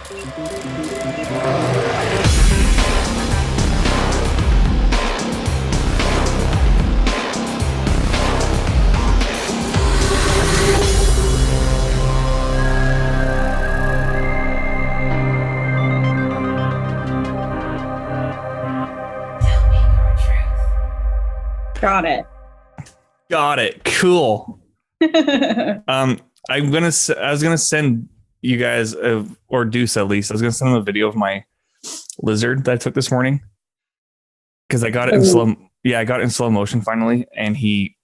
Got it. Got it. Cool. I was gonna send you guys or Deuce at least. I was gonna send him a video of my lizard that I took this morning because I got it in slow. Yeah, I got it in slow motion finally, and he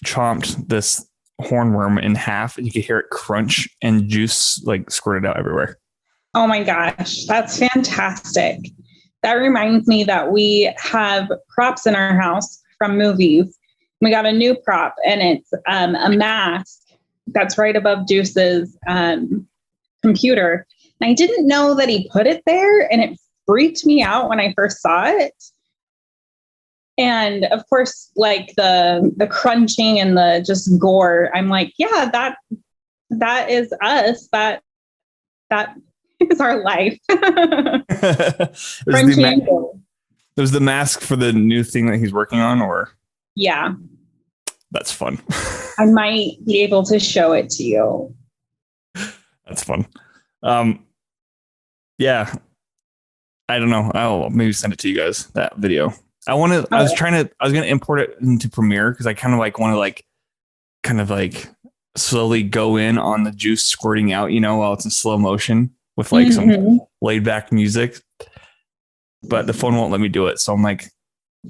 chomped this hornworm in half, and you could hear it crunch and juice like squirted out everywhere. Oh my gosh, that's fantastic. That reminds me that we have props in our house from movies. We got a new prop, and it's a mask that's right above Juice's computer. And I didn't know that he put it there, and it freaked me out when I first saw it. And of course, like the crunching and the just gore, I'm like, yeah, that is us. That is our life. It was the mask for the new thing that he's working on, or? Yeah. That's fun. I might be able to show it to you. That's fun. Yeah. I don't know. I'll maybe send it to you guys, that video. I was going to import it into Premiere because I kind of want to slowly go in on the juice squirting out, while it's in slow motion with some laid back music. But the phone won't let me do it. So I'm like,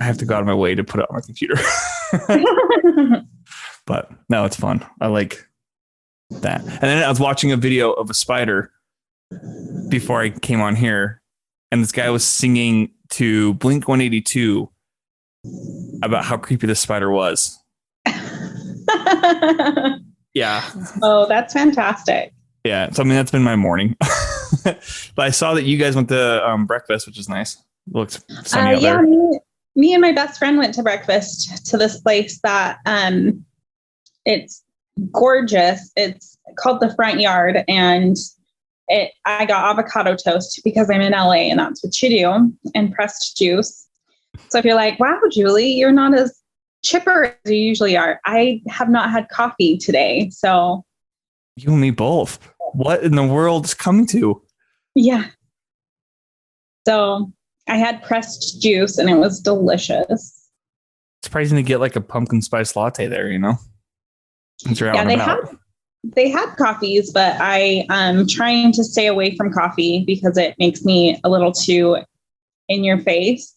I have to go out of my way to put it on my computer. But no, it's fun. I like that. And then I was watching a video of a spider before I came on here, and this guy was singing to Blink 182 about how creepy the spider was. Yeah. Oh, that's fantastic. Yeah. So, that's been my morning. But I saw that you guys went to breakfast, which is nice. It looks sunny out there. Me and my best friend went to breakfast to this place that it's gorgeous. It's called The Front Yard, and I got avocado toast because I'm in LA and that's what you do, and pressed juice. So if you're like, wow, Julie, you're not as chipper as you usually are. I have not had coffee today. So you and me both. What in the world is coming to? Yeah. So I had pressed juice and it was delicious. Surprising to get like a pumpkin spice latte there, Since you're out and about. They had coffees, but I'm trying to stay away from coffee because it makes me a little too in your face.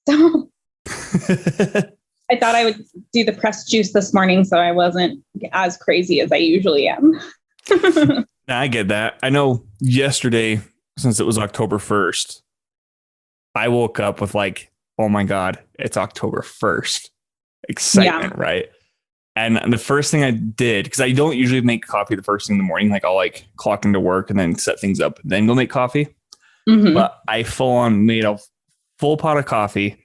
So I thought I would do the pressed juice this morning so I wasn't as crazy as I usually am. I get that. I know yesterday, since it was October 1st, I woke up with like, oh my God, it's October 1st. Excitement, right? And the first thing I did, because I don't usually make coffee the first thing in the morning, like I'll clock into work and then set things up and then go make coffee. Mm-hmm. But I full on made a full pot of coffee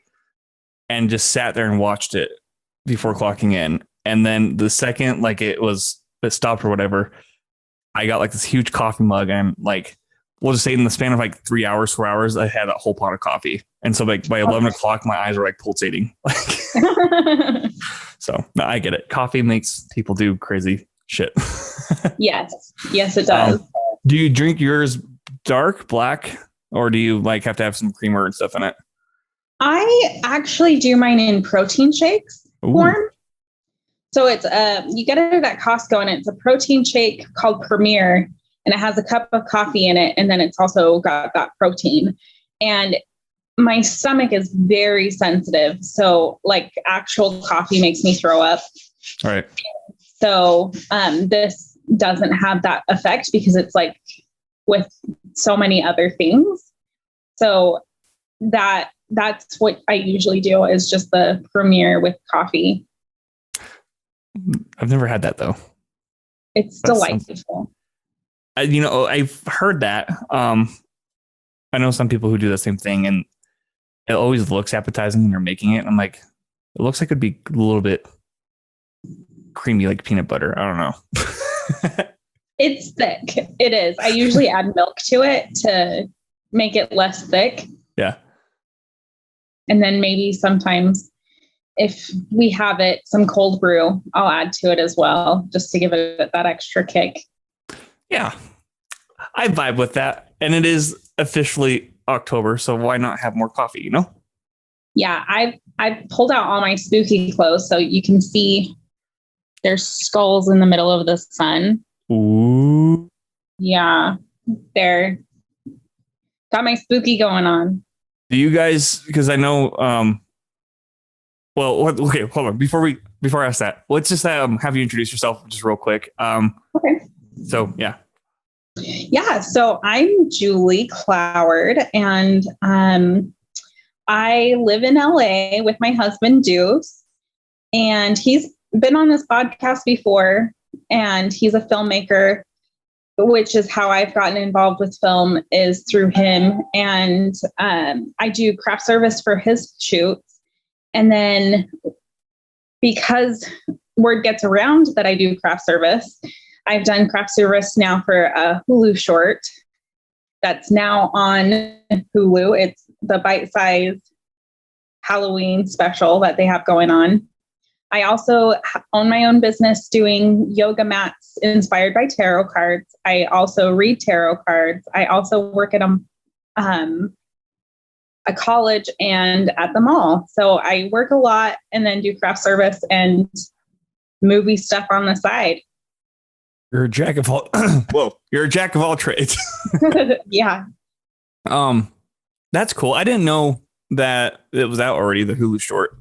and just sat there and watched it before clocking in. And then the second it stopped or whatever, I got like this huge coffee mug, and we'll just say in the span of 3 hours, 4 hours, I had a whole pot of coffee. And so by 11 o'clock, my eyes were pulsating. So no, I get it. Coffee makes people do crazy shit. Yes, it does. Do you drink yours dark, black, or do you have to have some creamer and stuff in it? I actually do mine in protein shakes form. So it's you get it at Costco, and it's a protein shake called Premier, and it has a cup of coffee in it, and then it's also got that protein. And my stomach is very sensitive, so actual coffee makes me throw up. All right. So this doesn't have that effect because it's with so many other things. So that's what I usually do, is just the Premier with coffee. I've never had that though. It's delightful. I've heard that. I know some people who do the same thing, and it always looks appetizing when you're making it. I'm like, it looks like it'd be a little bit creamy, like peanut butter. I don't know. It's thick. It is. I usually add milk to it to make it less thick. Yeah. And then maybe sometimes if we have it, some cold brew, I'll add to it as well, just to give it that extra kick. Yeah. I vibe with that. And it is officially October, so why not have more coffee, you know? Yeah, I've pulled out all my spooky clothes so you can see there's skulls in the middle of the sun. Ooh. Yeah, they're got my spooky going on. Do you guys, because I know, okay, hold on. Before I ask that, let's just have you introduce yourself just real quick. Okay. So, yeah. Yeah, so I'm Julie Cloward, and I live in LA with my husband, Deuce, and he's been on this podcast before, and he's a filmmaker, which is how I've gotten involved with film is through him. And I do craft service for his shoots. And then because word gets around that I do craft service, I've done craft service now for a Hulu short that's now on Hulu. It's the bite-sized Halloween special that they have going on. I also own my own business doing yoga mats inspired by tarot cards. I also read tarot cards. I also work at a college and at the mall. So I work a lot and then do craft service and movie stuff on the side. You're a jack of all. Whoa, you're a jack of all trades. Yeah. That's cool. I didn't know that it was out already, the Hulu short.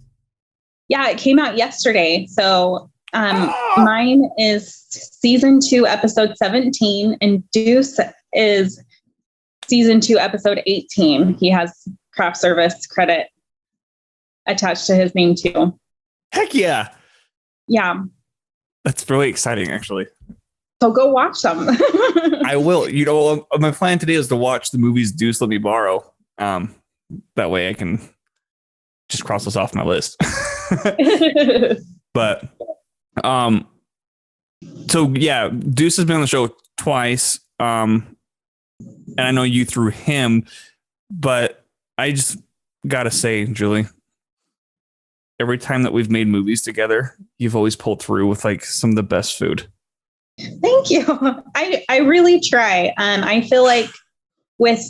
Yeah, it came out yesterday. So mine is season 2, episode 17, and Deuce is season 2, episode 18. He has craft service credit attached to his name too. Heck yeah. Yeah. That's really exciting, actually. So go watch them. I will. You know, my plan today is to watch the movies Deuce let me borrow. That way I can just cross this off my list. But so yeah, Deuce has been on the show twice. And I know you through him, but I just gotta say, Julie, every time that we've made movies together, you've always pulled through with like some of the best food. Thank you. I really try. I feel like with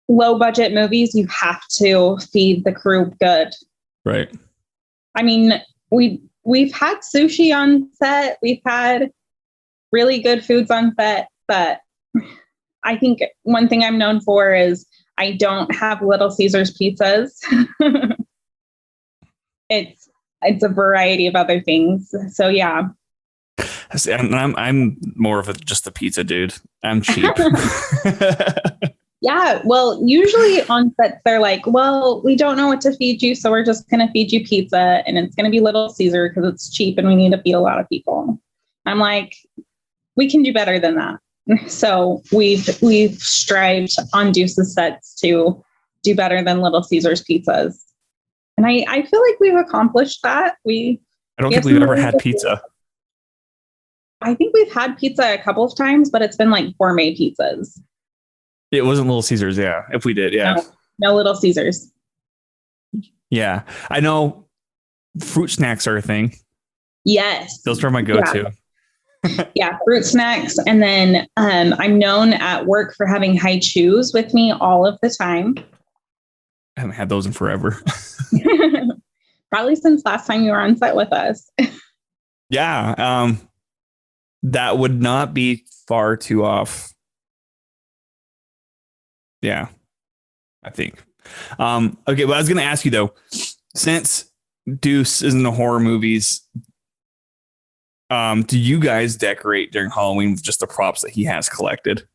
low budget movies, you have to feed the crew good. Right. I mean, we've had sushi on set. We've had really good foods on set, but I think one thing I'm known for is I don't have Little Caesars pizzas. It's a variety of other things. So yeah. I'm more of just a pizza dude. I'm cheap. Yeah. Well, usually on sets, they're like, well, we don't know what to feed you, so we're just going to feed you pizza, and it's going to be Little Caesar because it's cheap and we need to feed a lot of people. I'm like, we can do better than that. So we've strived on Deuce's sets to do better than Little Caesars pizzas. And I feel like we've accomplished that. I don't think we've ever had pizza. I think we've had pizza a couple of times, but it's been like gourmet pizzas. It wasn't Little Caesars, yeah. If we did, yeah. No Little Caesars. Yeah. I know fruit snacks are a thing. Yes. Those are my go-to. Yeah, fruit snacks. And then I'm known at work for having high chews with me all of the time. I haven't had those in forever. Probably since last time you were on set with us. Yeah. That would not be far too off. Yeah, I think. Okay, but I was going to ask you though, since Deuce is in the horror movies, do you guys decorate during Halloween with just the props that he has collected?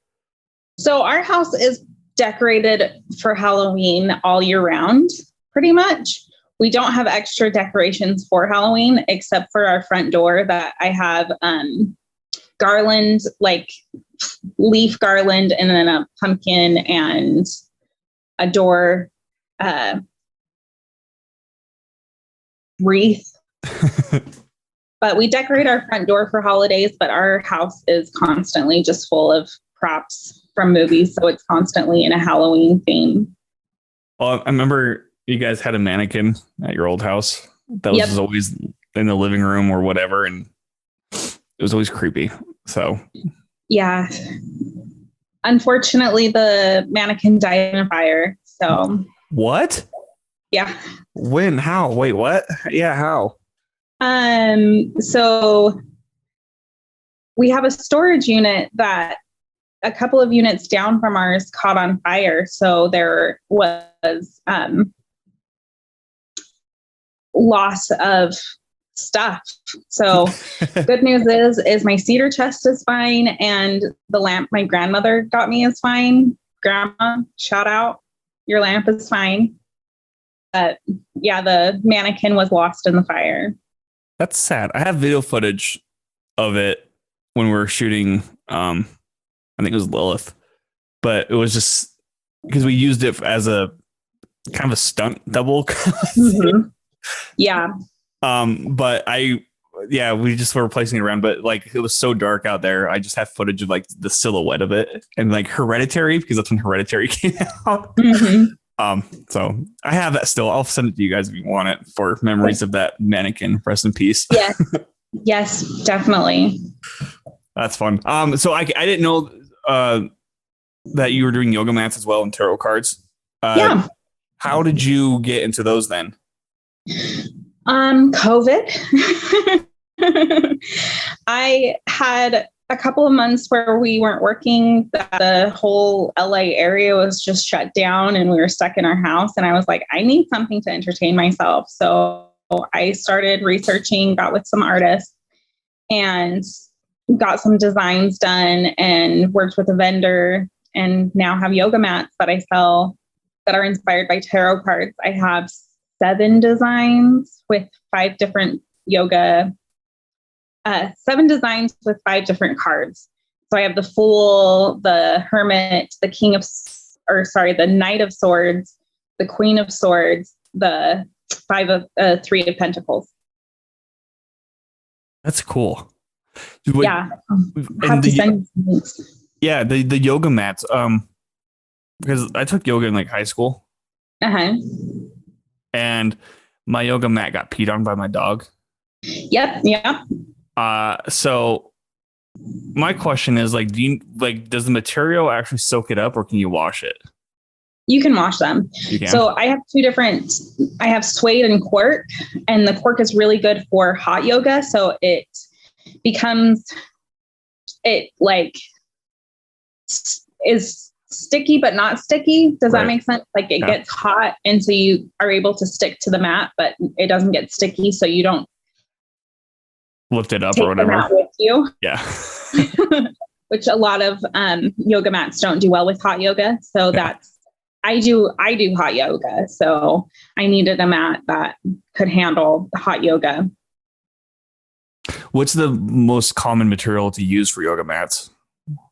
So our house is decorated for Halloween all year round, pretty much. We don't have extra decorations for Halloween, except for our front door that I have garland, like leaf garland, and then a pumpkin and a door wreath. But we decorate our front door for holidays, but our house is constantly just full of props from movies. So it's constantly in a Halloween theme. Well, I remember you guys had a mannequin at your old house that was just always in the living room or whatever. And it was always creepy. So, yeah. Unfortunately, the mannequin died in a fire. So, what? Yeah. When? How? Wait, what? Yeah, how? So we have a storage unit that a couple of units down from ours caught on fire. So there was loss of stuff. So good news is my cedar chest is fine, and the lamp my grandmother got me is fine. Grandma, shout out, your lamp is fine. But yeah, the mannequin was lost in the fire. That's sad. I have video footage of it when we were shooting. I think it was Lilith, but it was just because we used it as a kind of a stunt double. Mm-hmm. Yeah. But we just were replacing it around, but like it was so dark out there. I just have footage of like the silhouette of it and like Hereditary, because that's when Hereditary came out. Mm-hmm. So I have that still. I'll send it to you guys if you want it for memories of that mannequin. Rest in peace. Yes. Yes, definitely. That's fun. So I didn't know that you were doing yoga mats as well and tarot cards. Yeah. How did you get into those then? COVID. I had a couple of months where we weren't working. The whole LA area was just shut down and we were stuck in our house. And I was like, I need something to entertain myself. So I started researching, got with some artists and got some designs done and worked with a vendor, and now have yoga mats that I sell that are inspired by tarot cards. I have 7 designs with 5 different yoga, 7 designs with 5 different cards. So I have the Fool, the Hermit, the the Knight of Swords, the Queen of Swords, the 3 of Pentacles. That's cool. Yeah. The yoga mats. Because I took yoga in like high school. Uh-huh. And my yoga mat got peed on by my dog. Yep. Yeah. So my question is like, does the material actually soak it up, or can you wash it? You can wash them. You can? So I have 2 different, I have suede and cork, and the cork is really good for hot yoga. So it becomes, is sticky, but not sticky. Does that make sense? Like it gets hot, and so you are able to stick to the mat, but it doesn't get sticky. So you don't lift it up or whatever. The mat with you. Yeah. Which a lot of yoga mats don't do well with hot yoga. So I do hot yoga. So I needed a mat that could handle the hot yoga. What's the most common material to use for yoga mats?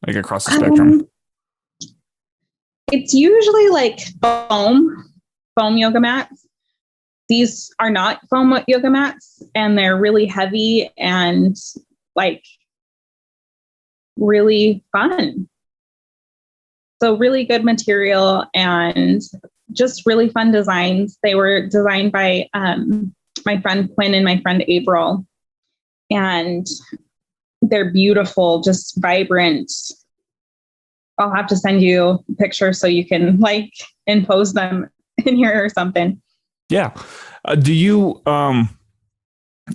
Like across the spectrum? It's usually like foam yoga mats. These are not foam yoga mats, and they're really heavy and like really fun. So really good material and just really fun designs. They were designed by my friend Quinn and my friend April, and they're beautiful, just vibrant. I'll have to send you pictures so you can impose them in here or something. Yeah. Do you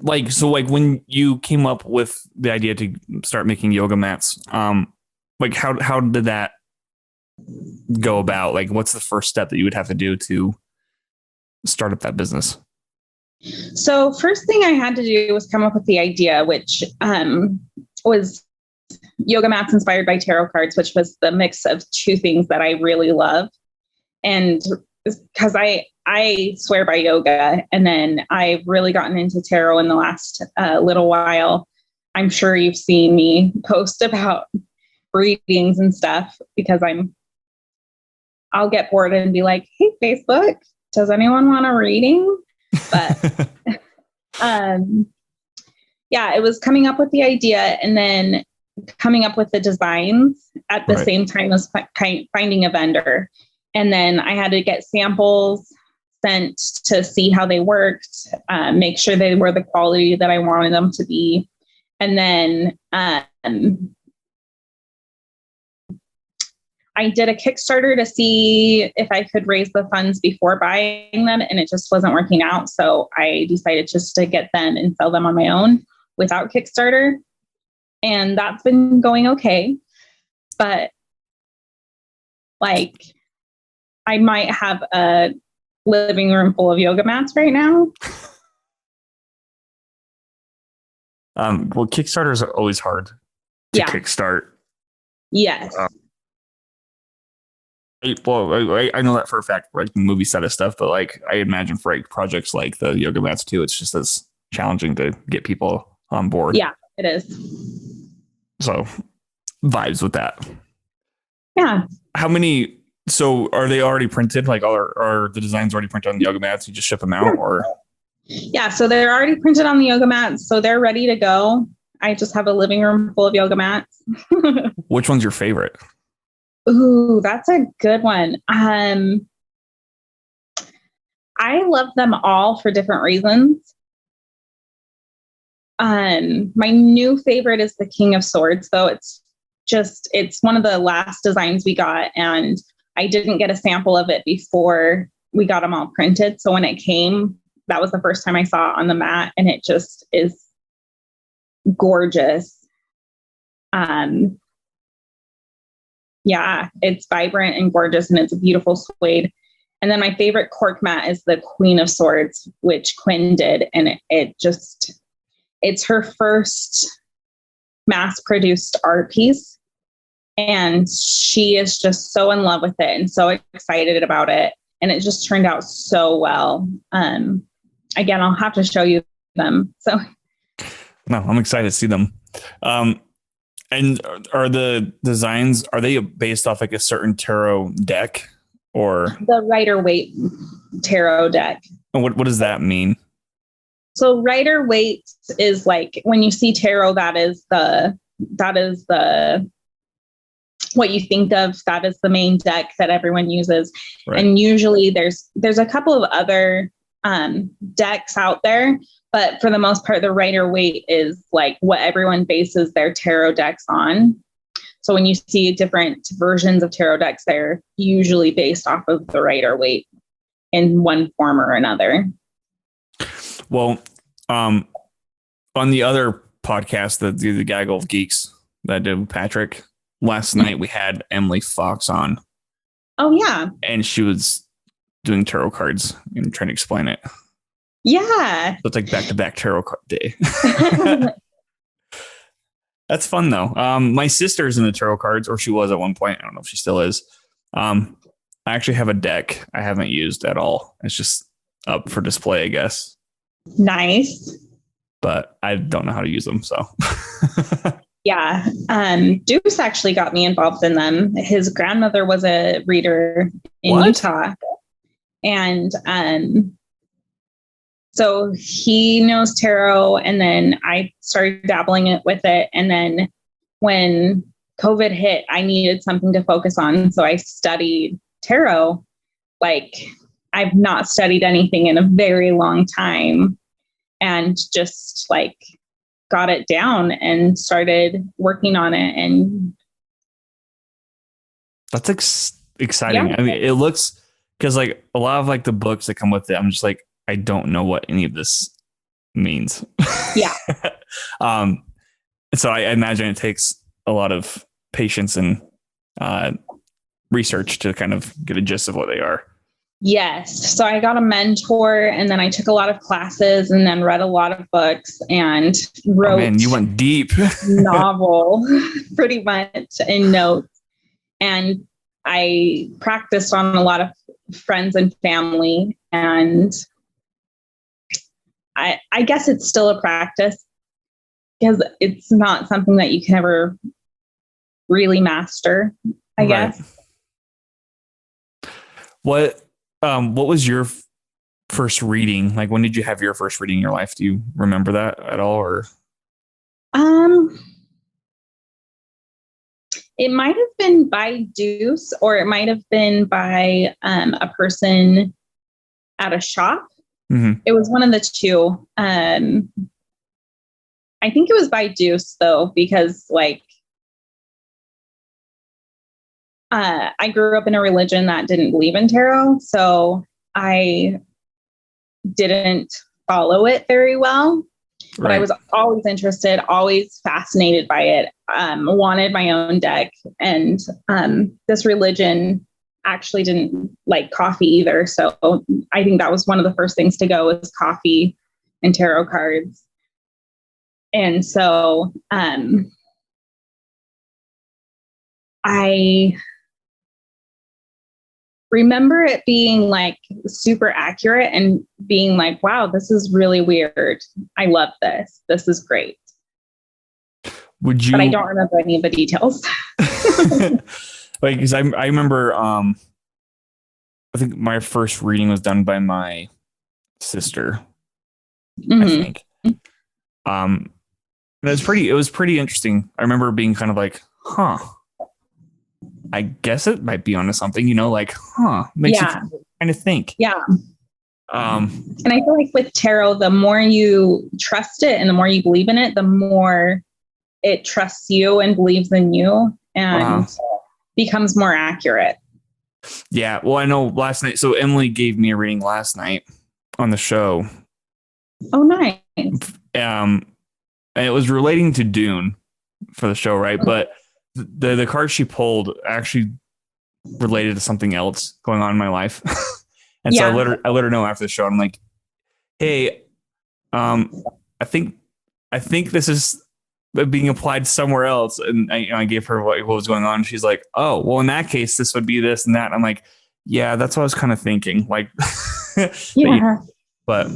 when you came up with the idea to start making yoga mats, how did that go about? Like, what's the first step that you would have to do to start up that business? So first thing I had to do was come up with the idea, which was yoga mats inspired by tarot cards, which was the mix of 2 things that I really love. And because I swear by yoga, and then I've really gotten into tarot in the last little while. I'm sure you've seen me post about readings and stuff, because I'll get bored and be like, hey, Facebook, does anyone want a reading? But Yeah, it was coming up with the idea and then coming up with the designs at the same time as finding a vendor. And then I had to get samples sent to see how they worked, make sure they were the quality that I wanted them to be. And then I did a Kickstarter to see if I could raise the funds before buying them, and it just wasn't working out. So I decided just to get them and sell them on my own without Kickstarter. And that's been going okay. But like, I might have a living room full of yoga mats right now. Well, Kickstarters are always hard to kickstart. Yes. I know that for a fact, like movie set of stuff, but like I imagine for like projects like the yoga mats too, it's just as challenging to get people on board. Yeah, it is. So vibes with that. Yeah. How many? So are they already printed? Like are the designs already printed on the yoga mats? You just ship them out, or? Yeah, so they're already printed on the yoga mats, so they're ready to go. I just have a living room full of yoga mats. Which one's your favorite? Ooh, that's a good one. I love them all for different reasons. My new favorite is the King of Swords, though. It's one of the last designs we got, and I didn't get a sample of it before we got them all printed. So when it came, that was the first time I saw it on the mat, and it just is gorgeous. Yeah, it's vibrant and gorgeous, and it's a beautiful suede. And then my favorite cork mat is the Queen of Swords, which Quinn did. And it's her first mass-produced art piece. And she is just so in love with it and so excited about it. And it just turned out so well. Again, I'll have to show you them. So, no, I'm excited to see them. And are the designs, are they based off like a certain tarot deck or? The Rider-Waite tarot deck. And what does that mean? So Rider-Waite is like, when you see tarot, that is the what you think of. That is the main deck that everyone uses. Right. And usually there's a couple of other decks out there, but for the most part, the Rider-Waite is like what everyone bases their tarot decks on. So when you see different versions of tarot decks, they're usually based off of the Rider-Waite in one form or another. Well, on the other podcast, the Gaggle of Geeks that I did with Patrick, last night we had Emily Fox on. Oh, yeah. And she was doing tarot cards and trying to explain it. Yeah. So it's like back-to-back tarot card day. That's fun, though. My sister's into tarot cards, or she was at one point. I don't know if she still is. I actually have a deck I haven't used at all. It's just up for display, I guess. Nice. But I don't know how to use them, so. Yeah. Deuce actually got me involved in them. His grandmother was a reader in Utah. And so he knows tarot, and then I started dabbling with it. And then when COVID hit, I needed something to focus on. So I studied tarot. Like, I've not studied anything in a very long time, and just like got it down and started working on it. And that's exciting. Yeah. I mean, it looks, because like a lot of like the books that come with it, I'm just like, I don't know what any of this means. Yeah. So I imagine it takes a lot of patience and research to kind of get a gist of what they are. Yes. So I got a mentor, and then I took a lot of classes, and then read a lot of books and wrote. Oh, man, you went deep. Novel, pretty much, in notes. And I practiced on a lot of friends and family, and I guess it's still a practice, because it's not something that you can ever really master, I guess. What was your first reading? Like, when did you have your first reading in your life? Do you remember that at all? Or Um, it might have been by Deuce, or it might have been by a person at a shop. Mm-hmm. It was one of the two. I think it was by Deuce though, because like I grew up in a religion that didn't believe in tarot, so I didn't follow it very well. But I was always interested, always fascinated by it, wanted my own deck. And this religion actually didn't like coffee either. So I think that was one of the first things to go, was coffee and tarot cards. And so I remember it being like super accurate and being like, wow, this is really weird. I love this. This is great. Would you? But I don't remember any of the details. Like, because I remember, I think my first reading was done by my sister. Mm-hmm. I think. It was pretty interesting. I remember being kind of like, huh. I guess it might be onto something, like, makes you kind of think. Yeah. And I feel like with tarot, the more you trust it and the more you believe in it, the more it trusts you and believes in you and becomes more accurate. Yeah. Well, I know last night. So Emily gave me a reading last night on the show. Oh, nice. And it was relating to Dune for the show, right? But the card she pulled actually related to something else going on in my life. And so I let her know after the show. I'm like, hey, I think this is being applied somewhere else. And I gave her what was going on. She's like, oh, well, in that case, this would be this and that. And I'm like, yeah, that's what I was kind of thinking. Like, yeah. But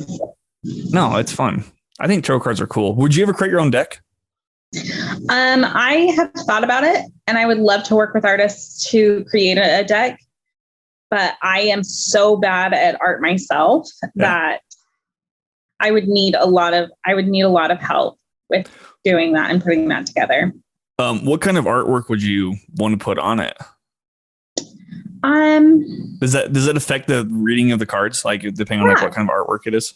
no, it's fun. I think tarot cards are cool. Would you ever create your own deck? I have thought about it, and I would love to work with artists to create a deck, but I am so bad at art myself that I would need a lot of help with doing that and putting that together. What kind of artwork would you want to put on it? Does it affect the reading of the cards? Like, depending on like what kind of artwork it is?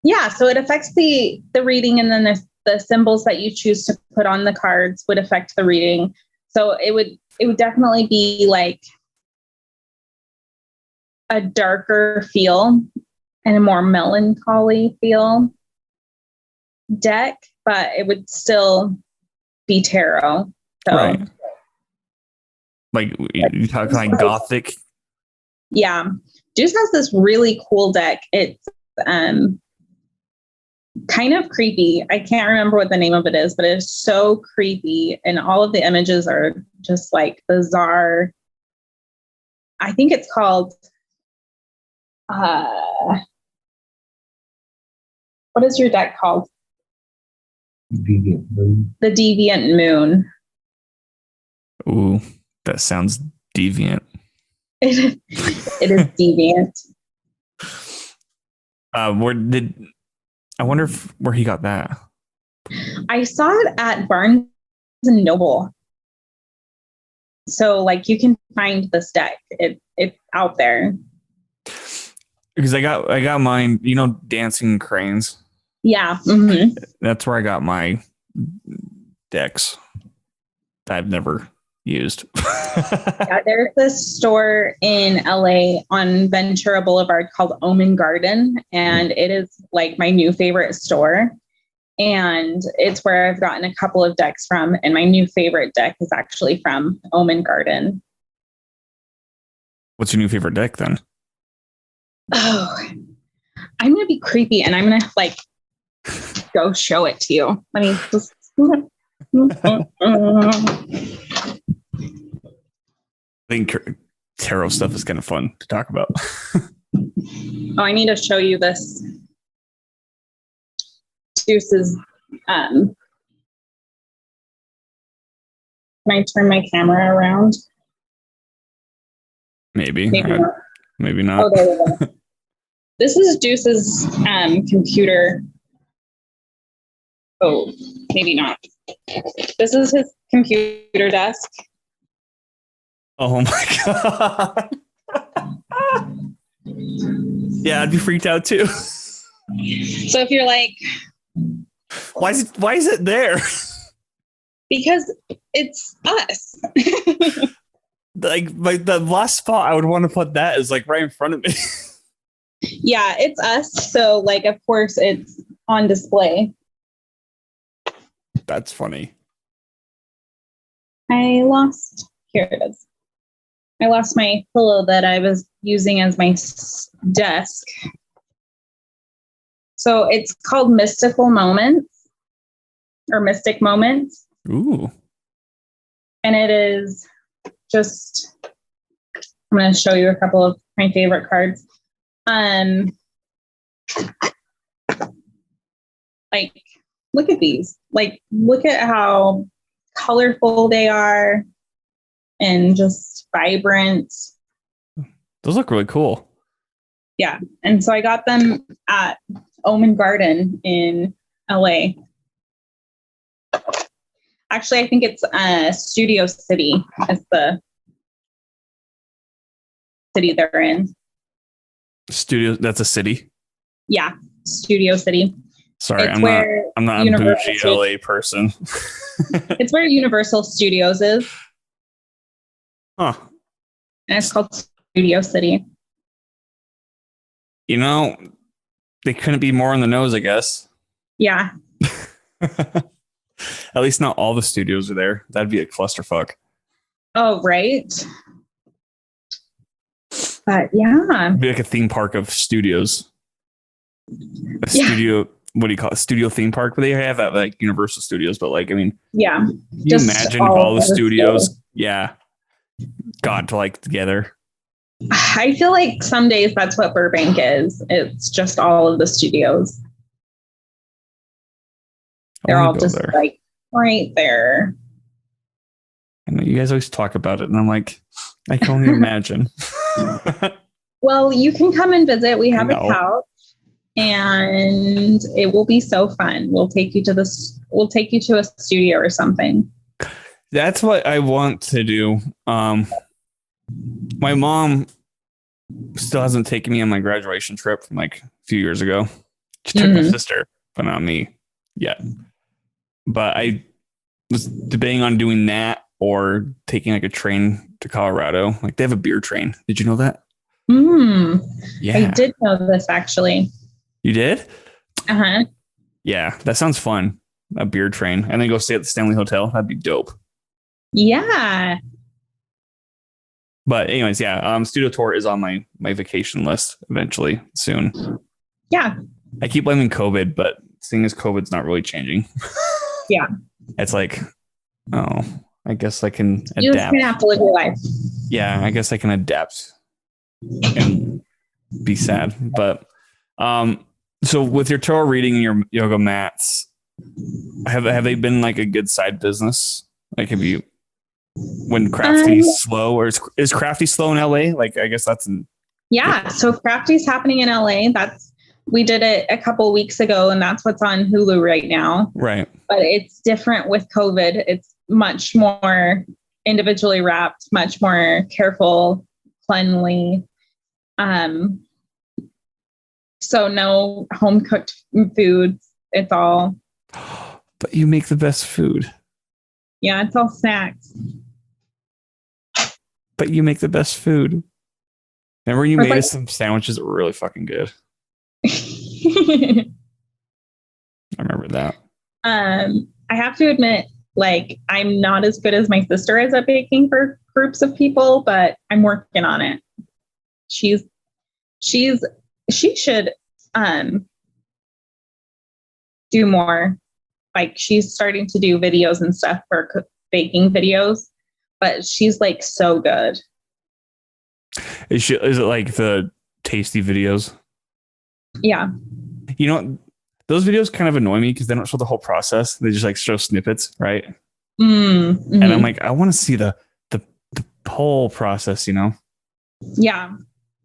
Yeah. So it affects the reading, and then the symbols that you choose to put on the cards would affect the reading. So it would definitely be like a darker feel and a more melancholy feel deck, but it would still be tarot. So, right. Like you talk like gothic. Yeah. Juice has this really cool deck. It's kind of creepy. I can't remember what the name of it is, but it's so creepy. And all of the images are just like bizarre. I think it's called, what is your deck called? Deviant Moon. The Deviant Moon. Ooh, that sounds deviant. It is deviant. I wonder where he got that. I saw it at Barnes and Noble. So like you can find this deck. It's out there. Because I got mine, Dancing Cranes. Yeah. Mm-hmm. That's where I got my decks that I've never used. Yeah, there's this store in LA on Ventura Boulevard called Omen Garden, and it is like my new favorite store. And it's where I've gotten a couple of decks from, and my new favorite deck is actually from Omen Garden. What's your new favorite deck then? Oh, I'm gonna be creepy, and I'm gonna like go show it to you. Let me just. I think tarot stuff is kind of fun to talk about. Oh, I need to show you this. Juice's. Can I turn my camera around? Maybe. Maybe not. Maybe not. Oh, there we go. This is Juice's computer. Oh, maybe not. This is his computer desk. Oh my God. Yeah, I'd be freaked out too. So if you're like, Why is it there? because it's us. Like the last spot I would want to put that is like right in front of me. Yeah, it's us. So like, of course it's on display. That's funny. Here it is. I lost my pillow that I was using as my desk. So it's called Mystical Moments or Mystic Moments. Ooh. And it is just, I'm going to show you a couple of my favorite cards. Like, look at these. Like, look at how colorful they are and just vibrant. Those look really cool. Yeah. And so I got them at Omen Garden in LA. Actually, I think it's Studio City is the city they're in. Studio, that's a city? Yeah, Studio City. Sorry, It's I'm not a bougie LA person. It's where Universal Studios is. Huh. And it's called Studio City. You know, they couldn't be more on the nose, I guess. Yeah. At least not all the studios are there. That'd be a clusterfuck. Oh, right. But yeah. It'd be like a theme park of studios. Studio, what do you call it? Studio theme park? But they have that like Universal Studios, but like, I mean, yeah. Can you imagine if all the studios, got to like together? I feel like some days that's what Burbank is. It's just all of the studios. They're all just there. Like right there. I know you guys always talk about it, and I'm like, I can only imagine. Well, you can come and visit. We have a couch, and it will be so fun. We'll take you to a studio or something. That's what I want to do. My mom still hasn't taken me on my graduation trip from like a few years ago. She took my sister, but not me yet. But I was debating on doing that or taking like a train to Colorado. Like they have a beer train. Did you know that? Yeah. I did know this actually. You did? Uh-huh. Yeah, that sounds fun. A beer train. And then go stay at the Stanley Hotel. That'd be dope. Yeah. But anyways, studio tour is on my vacation list eventually soon. Yeah. I keep blaming COVID, but seeing as COVID's not really changing. Yeah. It's like, oh, I guess I can adapt. You're just gonna have to live your life. Yeah, I guess I can adapt and be sad. But so with your tarot reading and your yoga mats, have they been like a good side business? Like have you when Crafty's slow, or is Crafty slow in LA? Like I guess that's so Crafty's happening in LA. We did it a couple weeks ago, and that's what's on Hulu right now. Right. But it's different with COVID. It's much more individually wrapped, much more careful, cleanly. So no home cooked foods. It's all. But you make the best food. Yeah, it's all snacks. But you make the best food. Remember you made us some sandwiches that were really fucking good. I remember that. I have to admit, like, I'm not as good as my sister is at baking for groups of people, but I'm working on it. She should do more. Like, she's starting to do videos and stuff for baking videos, but she's like so good. Is it like the tasty videos? Yeah. You know, those videos kind of annoy me because they don't show the whole process. They just like show snippets, right? Mm-hmm. And I'm like, I want to see the whole process, you know? Yeah.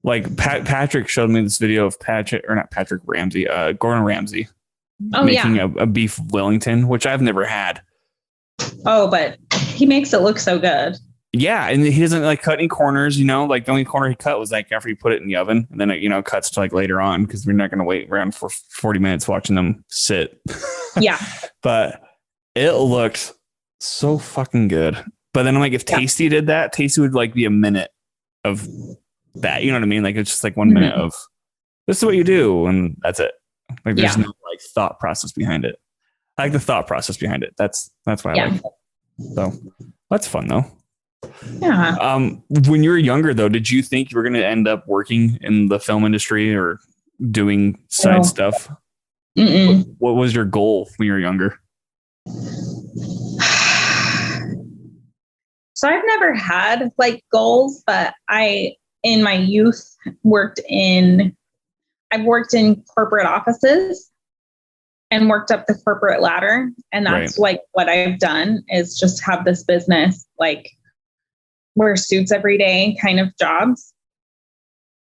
Like Patrick showed me this video of Gordon Ramsay making a beef Wellington, which I've never had. Oh, but he makes it look so good. Yeah, and he doesn't like cut any corners, like the only corner he cut was like after he put it in the oven, and then it cuts to like later on because we're not going to wait around for 40 minutes watching them sit. Yeah. But it looked so fucking good. But then I'm like, if Tasty did that, Tasty would like be a minute of that. You know what I mean? Like it's just like 1 minute of this is what you do, and that's it. Like there's no like thought process behind it. I like the thought process behind it. That's why I like it. So that's fun though. Yeah. When you were younger though, did you think you were going to end up working in the film industry or doing side stuff? What was your goal when you were younger? So I've never had like goals, but in my youth I've worked in corporate offices and worked up the corporate ladder. And that's like what I've done is just have this business, like wear suits every day kind of jobs,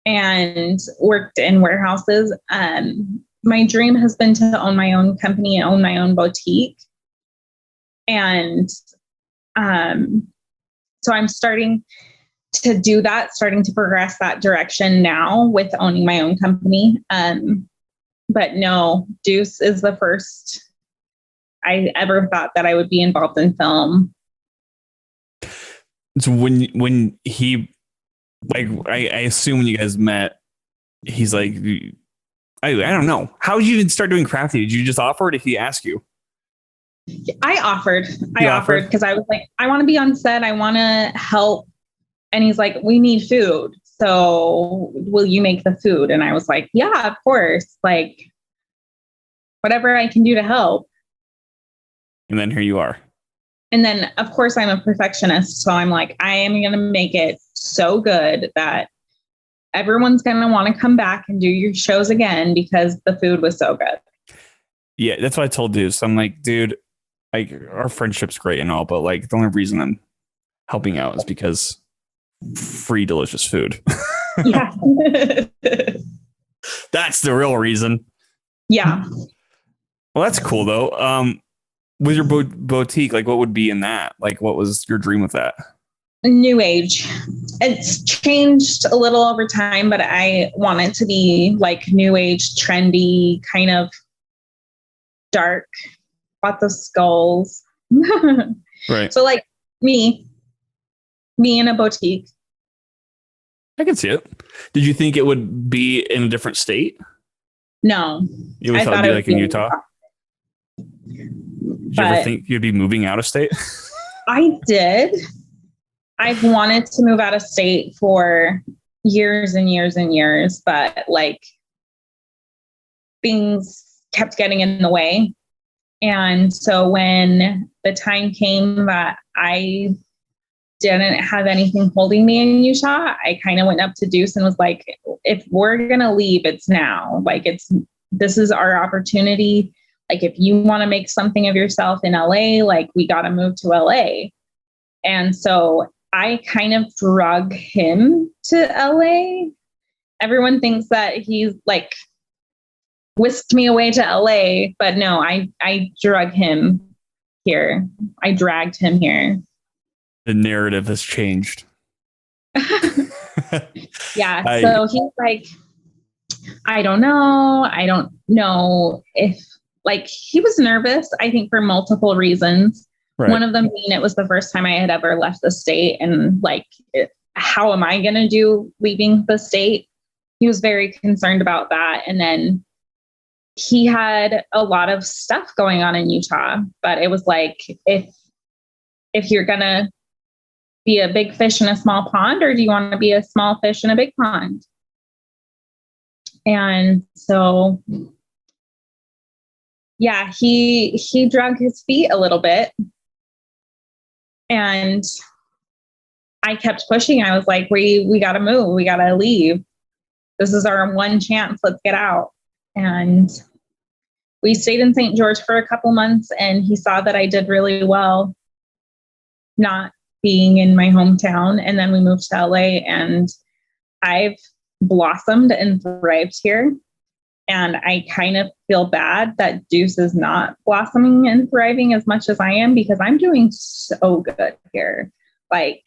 and worked in warehouses. My dream has been to own my own company and own my own boutique. And so I'm starting to do that, starting to progress that direction now with owning my own company. But no, Deuce is the first I ever thought that I would be involved in film. So when he, like, I assume when you guys met, he's like, I don't know. How did you even start doing crafty? Did you just offer, or did he ask you? I offered because I was like, I want to be on set. I want to help. And he's like, we need food. So will you make the food? And I was like, yeah, of course. Like whatever I can do to help. And then here you are. And then of course I'm a perfectionist. So I'm like, I am going to make it so good that everyone's going to want to come back and do your shows again because the food was so good. Yeah. That's what I told Deuce. I'm like, dude, like our friendship's great and all, but like the only reason I'm helping out is because free delicious food. Yeah. That's the real reason. Yeah. Well, that's cool though. With your boutique, like what would be in that? Like what was your dream with that? New age. It's changed a little over time, but I want it to be like new age, trendy, kind of dark, lots of skulls. Right. So like me in a boutique. I can see it. Did you think it would be in a different state? No. You always thought it'd be like in Utah? Did you ever think you'd be moving out of state? I did. I've wanted to move out of state for years and years and years, but like things kept getting in the way. And so when the time came that I didn't have anything holding me in Utah, I kind of went up to Deuce and was like, if we're going to leave, it's now. Like this is our opportunity. Like if you want to make something of yourself in LA, like we got to move to LA. And so I kind of drug him to LA. Everyone thinks that he's like whisked me away to LA, but no, I drug him here. I dragged him here. The narrative has changed. Yeah. So he's like, I don't know. I don't know if like he was nervous, I think for multiple reasons. Right. One of them being it was the first time I had ever left the state and like, how am I going to do leaving the state? He was very concerned about that. And then he had a lot of stuff going on in Utah, but it was like, if you're going to be a big fish in a small pond, or do you want to be a small fish in a big pond? And so, yeah, he drug his feet a little bit. And I kept pushing. I was like, we got to move. We got to leave. This is our one chance. Let's get out. And we stayed in St. George for a couple months, and he saw that I did really well not being in my hometown. And then we moved to LA, and I've blossomed and thrived here. And I kind of feel bad that Deuce is not blossoming and thriving as much as I am, because I'm doing so good here. Like,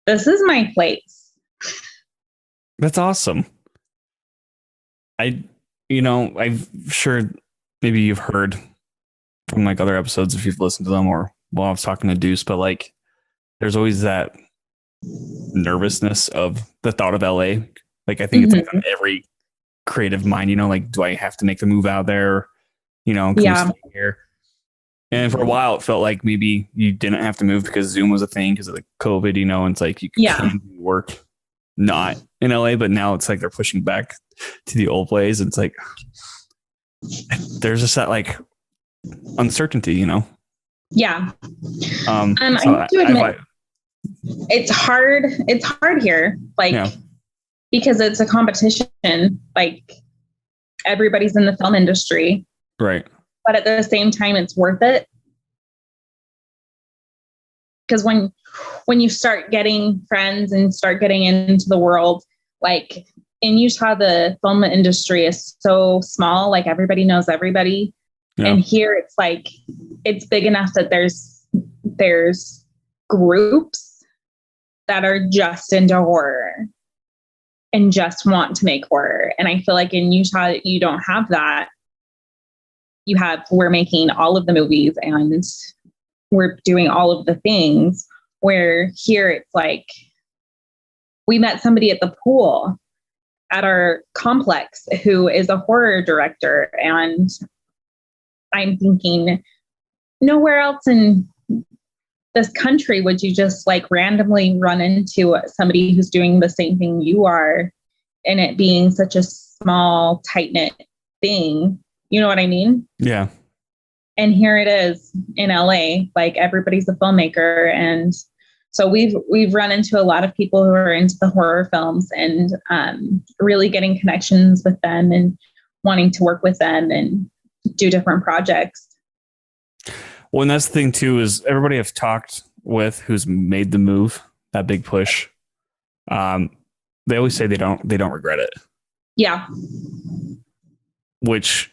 this is my place. That's awesome. I'm sure maybe you've heard from like other episodes if you've listened to them, or while I was talking to Deuce, but like there's always that nervousness of the thought of LA. Like I think it's like on every creative mind, like, do I have to make the move out there? Can we stay here? And for a while it felt like maybe you didn't have to move because Zoom was a thing because of the COVID, and it's like you can work not in LA, but now it's like they're pushing back to the old ways. And it's like there's just that like uncertainty, Yeah. So I have to admit, it's hard. It's hard here, because it's a competition. Like everybody's in the film industry, right? But at the same time, it's worth it, because when you start getting friends and start getting into the world, like in Utah, the film industry is so small. Like everybody knows everybody. Yeah. And here it's like, it's big enough that there's groups that are just into horror and just want to make horror. And I feel like in Utah, you don't have that. We're making all of the movies and we're doing all of the things, where here it's like, we met somebody at the pool at our complex who is a horror director. And I'm thinking, nowhere else in this country would you just like randomly run into somebody who's doing the same thing you are, and it being such a small, tight-knit thing. You know what I mean? Yeah. And here it is in LA, like everybody's a filmmaker. And so we've run into a lot of people who are into the horror films, and really getting connections with them and wanting to work with them and do different projects. Well, and that's the thing too, is everybody I've talked with who's made the move, that big push, they always say they don't regret it. Yeah. Which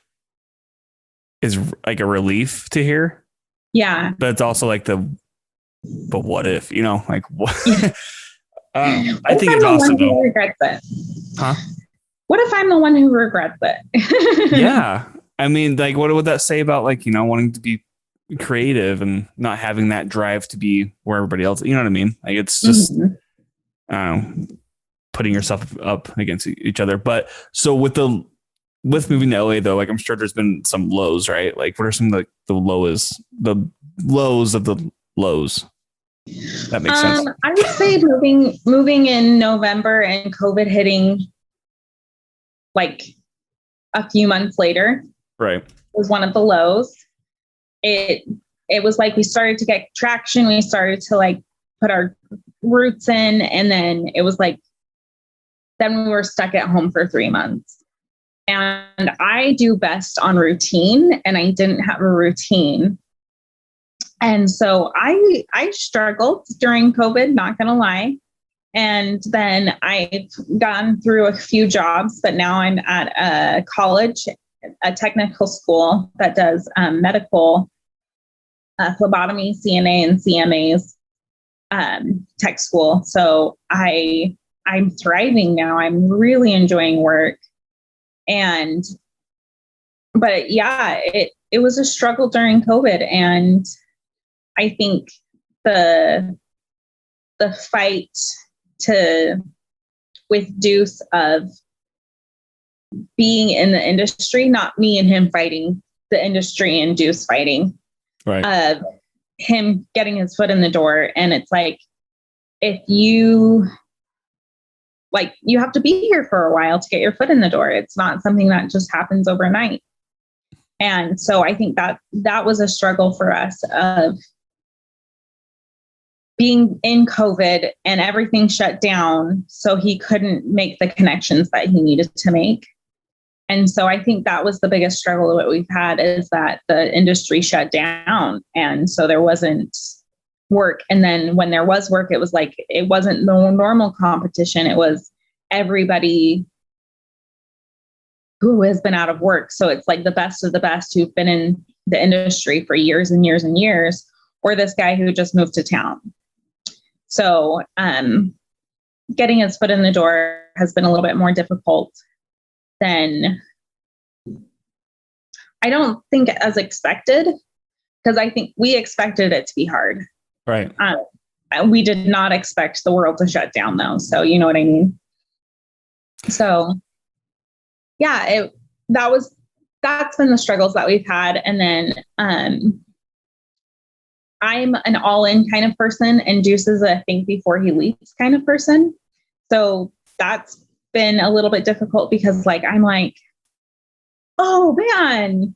is like a relief to hear. Yeah. But it's also like but what if, like what? I think it's awesome though. Regrets it? Huh? What if I'm the one who regrets it? Yeah. I mean, like, what would that say about like, wanting to be creative and not having that drive to be where everybody else, you know what I mean? Like, it's just, putting yourself up against each other. But so with moving to LA though, like I'm sure there's been some lows, right? Like what are some of the lows of the lows? That makes sense. I would say moving in November and COVID hitting like a few months later, right, was one of the lows. It was like we started to get traction. We started to like put our roots in, and then it was like, then we were stuck at home for 3 months. And I do best on routine, and I didn't have a routine. And so I struggled during COVID, not going to lie. And then I've gone through a few jobs, but now I'm at a college, a technical school that does medical phlebotomy, CNA and CMAs, tech school. So I'm thriving now. I'm really enjoying work. But yeah, it was a struggle during COVID. And I think the fight with Deuce of being in the industry, not me and him fighting, the industry and Deuce fighting, right? Of him getting his foot in the door. And it's like, if you have to be here for a while to get your foot in the door. It's not something that just happens overnight. And so I think that was a struggle for us of being in COVID and everything shut down. So he couldn't make the connections that he needed to make. And so I think that was the biggest struggle that we've had, is that the industry shut down. And so there wasn't work. And then when there was work, it was like, it wasn't the normal competition. It was everybody who has been out of work. So it's like the best of the best who've been in the industry for years and years and years, or this guy who just moved to town. So getting his foot in the door has been a little bit more difficult than, I don't think as expected, because I think we expected it to be hard. Right. We did not expect the world to shut down though. So you know what I mean? So yeah, that's been the struggles that we've had. And then I'm an all-in kind of person, and Deuce is a think before he leaves kind of person. So that's been a little bit difficult because like, I'm like, oh man,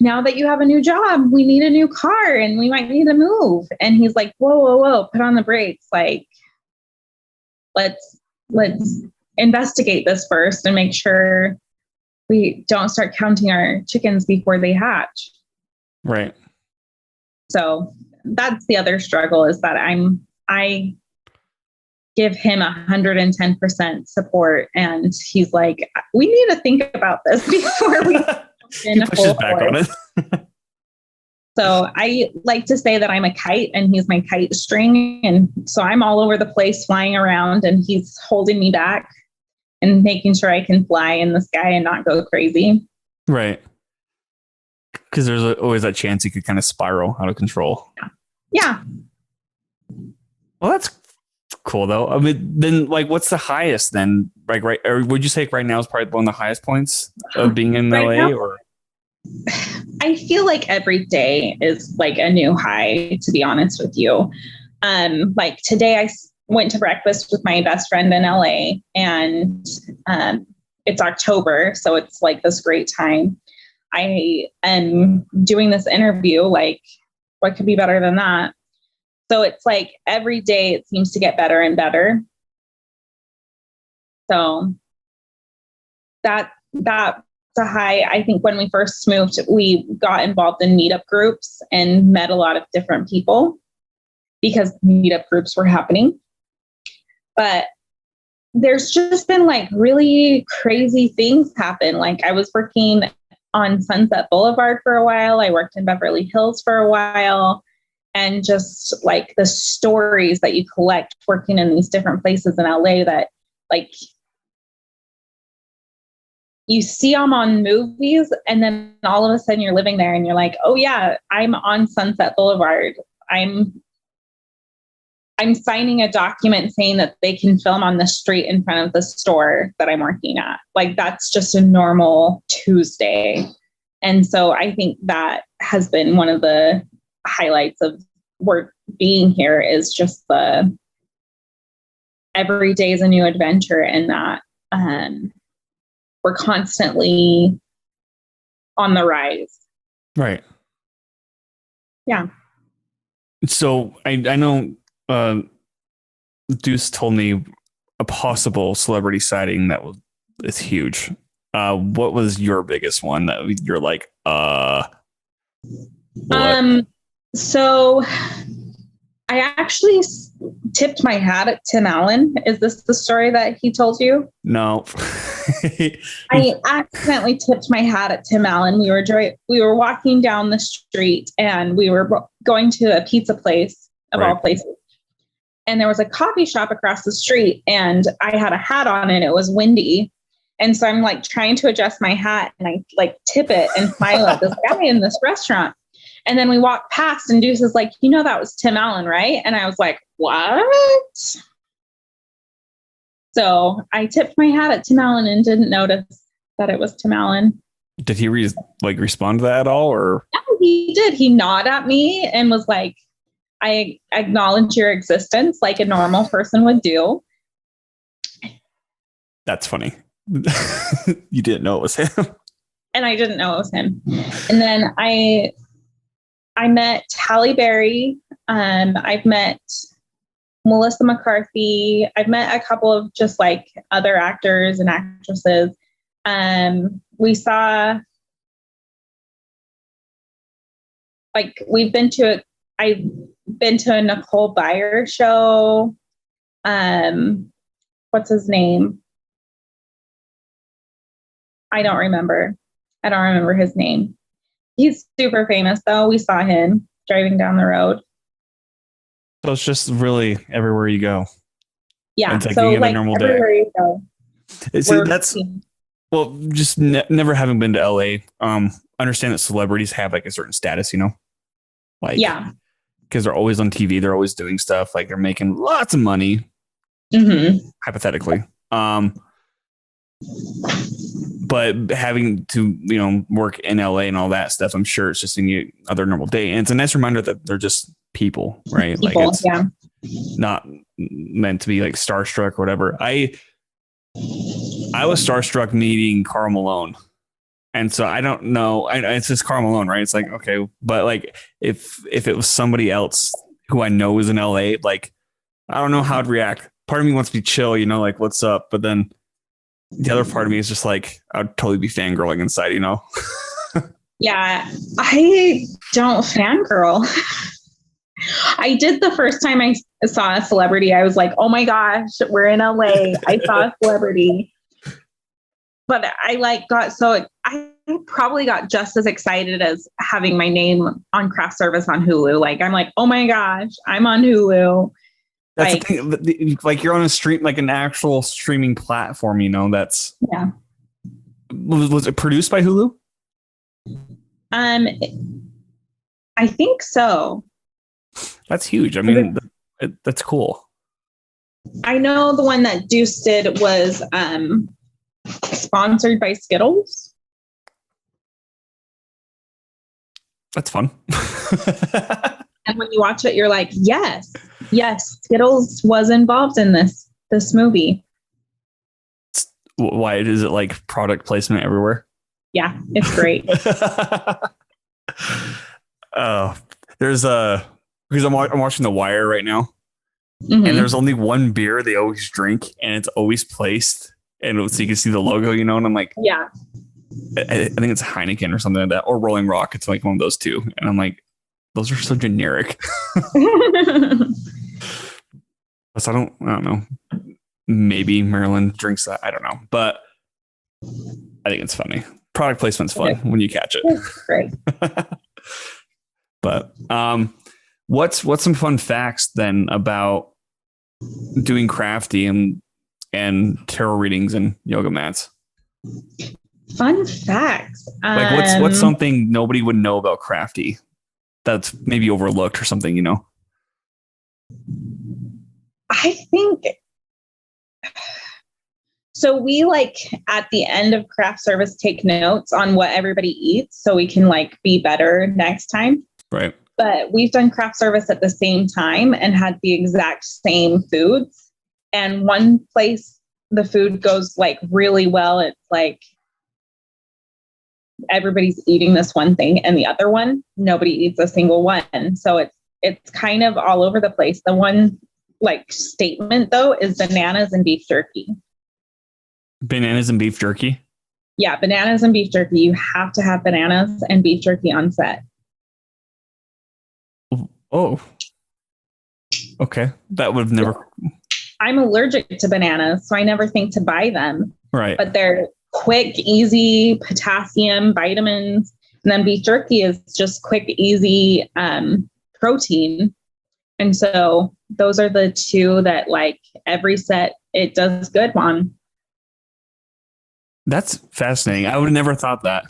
now that you have a new job, we need a new car and we might need to move. And he's like, whoa, put on the brakes. Like, let's investigate this first and make sure we don't start counting our chickens before they hatch. Right. So that's the other struggle, is that I give him 110% support, and he's like, we need to think about this before we he pushes back on it. So I like to say that I'm a kite and he's my kite string. And so I'm all over the place flying around, and he's holding me back and making sure I can fly in the sky and not go crazy. Right. Because there's always that chance you could kind of spiral out of control. Yeah. Well, that's cool though. I mean, then like, what's the highest then? Like, right? Or would you say right now is probably one of the highest points of being in Right LA? now? Or I feel like every day is like a new high, to be honest with you. Like today I went to breakfast with my best friend in LA, and it's October. So it's like this great time. I am doing this interview. Like, what could be better than that? So it's like every day it seems to get better and better. So that's a high. I think when we first moved, we got involved in meetup groups and met a lot of different people because meetup groups were happening. But there's just been like really crazy things happen. Like I was working on Sunset Boulevard for a while. I worked in Beverly Hills for a while. And just like the stories that you collect working in these different places in LA, that like you see them on movies, and then all of a sudden you're living there and you're like, oh yeah, I'm on Sunset Boulevard. I'm signing a document saying that they can film on the street in front of the store that I'm working at. Like that's just a normal Tuesday. And so I think that has been one of the highlights of work being here, is just the every day is a new adventure, and that we're constantly on the rise. right. Yeah. So I know Deuce told me a possible celebrity sighting that is huge. What was your biggest one that you're like, what? So I actually tipped my hat at Tim Allen. Is this the story that he told you? No. I accidentally tipped my hat at Tim Allen. We were walking down the street, and we were going to a pizza place of all places. And there was a coffee shop across the street, and I had a hat on and it was windy. And so I'm like trying to adjust my hat, and I like tip it and smile at this guy in this restaurant. And then we walked past, and Deuce is like, you know, that was Tim Allen, right? And I was like, what? So I tipped my hat at Tim Allen and didn't notice that it was Tim Allen. Did he respond to that at all? Or Yeah, he did. He nodded at me and was like, I acknowledge your existence like a normal person would do. That's funny. You didn't know it was him. And I didn't know it was him. And then I met Halle Berry. I've met Melissa McCarthy. I've met a couple of just like other actors and actresses. I've been to a Nicole Byer show. What's his name? I don't remember. I don't remember his name. He's super famous though. We saw him driving down the road. So it's just really everywhere you go. Yeah. It's like So any other like normal day. everywhere you go. See, that's well, just never having been to LA. Understand that celebrities have like a certain status, you know, like because they're always on TV, they're always doing stuff, like they're making lots of money, hypothetically. But having to, you know, work in LA and all that stuff, I'm sure it's just any other normal day, and it's a nice reminder that they're just people, right? People, like it's not meant to be like starstruck or whatever. I was starstruck meeting Karl Malone. And so I don't know. It's just Karl Malone, right? It's like, okay. But like, if it was somebody else who I know is in LA, like, I don't know how I'd react. Part of me wants to be chill, you know, like, what's up? But then the other part of me is just like, I'd totally be fangirling inside, you know? Yeah. I don't fangirl. I did the first time I saw a celebrity. I was like, oh my gosh, we're in LA. I saw a celebrity. But I like I probably got just as excited as having my name on craft service on Hulu. Like, I'm like, oh my gosh, I'm on Hulu. That's like, the thing. Like you're on a stream, like an actual streaming platform, you know, that's. Yeah. Was it produced by Hulu? I think so. That's huge. I mean, that's cool. I know the one that Deuce did was, sponsored by Skittles. That's fun. And when you watch it, you're like, yes, Skittles was involved in this movie. Why is it like product placement everywhere? Yeah, it's great. There's because I'm watching The Wire right now, and there's only one beer they always drink, and it's always placed. And so you can see the logo, you know, and I'm like, yeah, I think it's Heineken or something like that, or Rolling Rock. It's like one of those two. And I'm like, those are so generic. So I don't know. Maybe Maryland drinks that. I don't know, but I think it's funny. Product placement's fun when you catch it. It's great. But what's some fun facts then about doing crafty and tarot readings and yoga mats? Fun facts. Like what's something nobody would know about crafty that's maybe overlooked or something, you know? I think so. We like at the end of craft service take notes on what everybody eats so we can like be better next time. Right. But we've done craft service at the same time and had the exact same foods. And one place the food goes like really well. It's like everybody's eating this one thing, and the other one, nobody eats a single one. So it's kind of all over the place. The one like statement though is bananas and beef jerky. Bananas and beef jerky? Yeah, bananas and beef jerky. You have to have bananas and beef jerky on set. Oh. Okay. That would have never. I'm allergic to bananas, so I never think to buy them. Right. But they're quick, easy, potassium, vitamins. And then beef jerky is just quick, easy protein. And so those are the two that like every set it does good on. That's fascinating. I would have never thought that.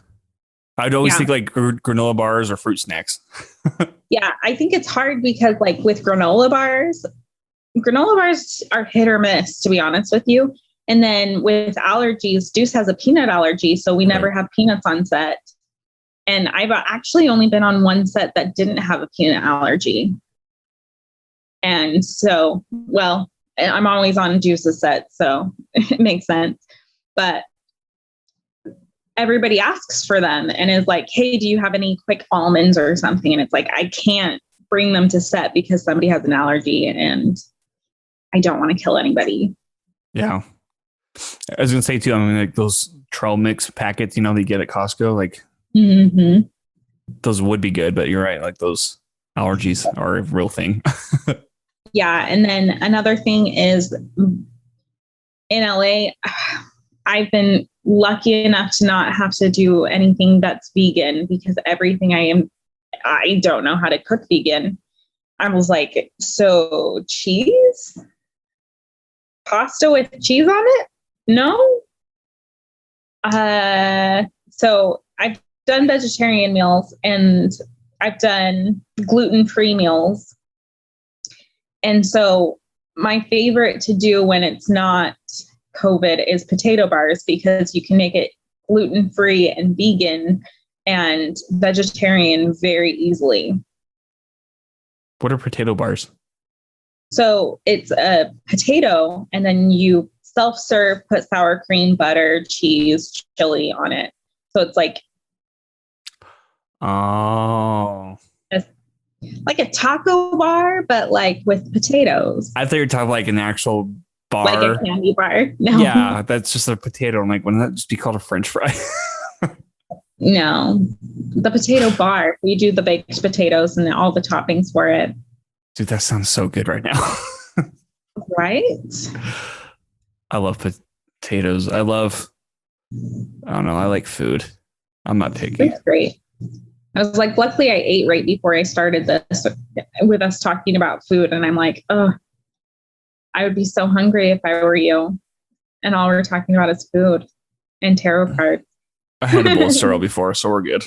I'd always think like granola bars or fruit snacks. Yeah, I think it's hard because like with granola bars are hit or miss, to be honest with you. And then with allergies, Deuce has a peanut allergy, so we never have peanuts on set. And I've actually only been on one set that didn't have a peanut allergy. And so, well, I'm always on Deuce's set, so it makes sense. But everybody asks for them and is like, hey, do you have any quick almonds or something? And it's like, I can't bring them to set because somebody has an allergy and I don't want to kill anybody. Yeah. I was going to say too, I mean, like those trail mix packets, you know, they get at Costco, like those would be good, but you're right. Like those allergies are a real thing. Yeah. And then another thing is in LA, I've been lucky enough to not have to do anything that's vegan because everything I don't know how to cook vegan. I was like, so cheese? Pasta with cheese on it? No. So I've done vegetarian meals and I've done gluten-free meals. And so my favorite to do when it's not COVID is potato bars because you can make it gluten-free and vegan and vegetarian very easily. What are potato bars? So it's a potato and then you self-serve, put sour cream, butter, cheese, chili on it. So it's like like a taco bar, but like with potatoes. I thought you were talking like an actual bar. Like a candy bar. No. Yeah, that's just a potato. I'm like, wouldn't that just be called a French fry? No. The potato bar. We do the baked potatoes and all the toppings for it. Dude, that sounds so good right now. Right? I love potatoes. I don't know. I like food. I'm not picky. It's great. I was like, luckily I ate right before I started this with us talking about food. And I'm like, oh, I would be so hungry if I were you. And all we're talking about is food and tarot cards. I had a bowl of cereal before, so we're good.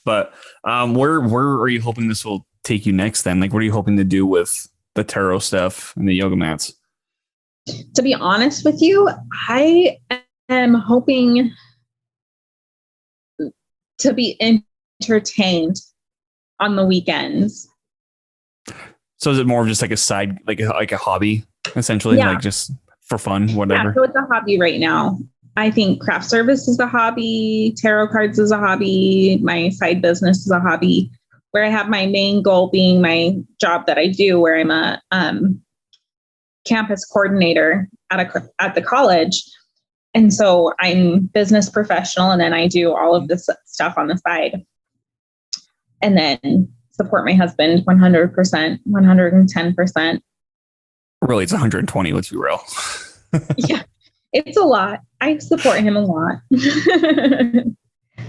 But where are you hoping this will take you next then? Like, what are you hoping to do with the tarot stuff and the yoga mats? To be honest with you, I am hoping to be entertained on the weekends. So is it more of just like a side, like a hobby, essentially, like just for fun, whatever? Yeah, so it's a hobby right now. I think craft service is a hobby. Tarot cards is a hobby. My side business is a hobby. Where I have my main goal being my job that I do, where I'm a campus coordinator at the college. And so I'm business professional, and then I do all of this stuff on the side. And then support my husband 100%, 110%. Really, it's 120, let's be real. Yeah, it's a lot. I support him a lot.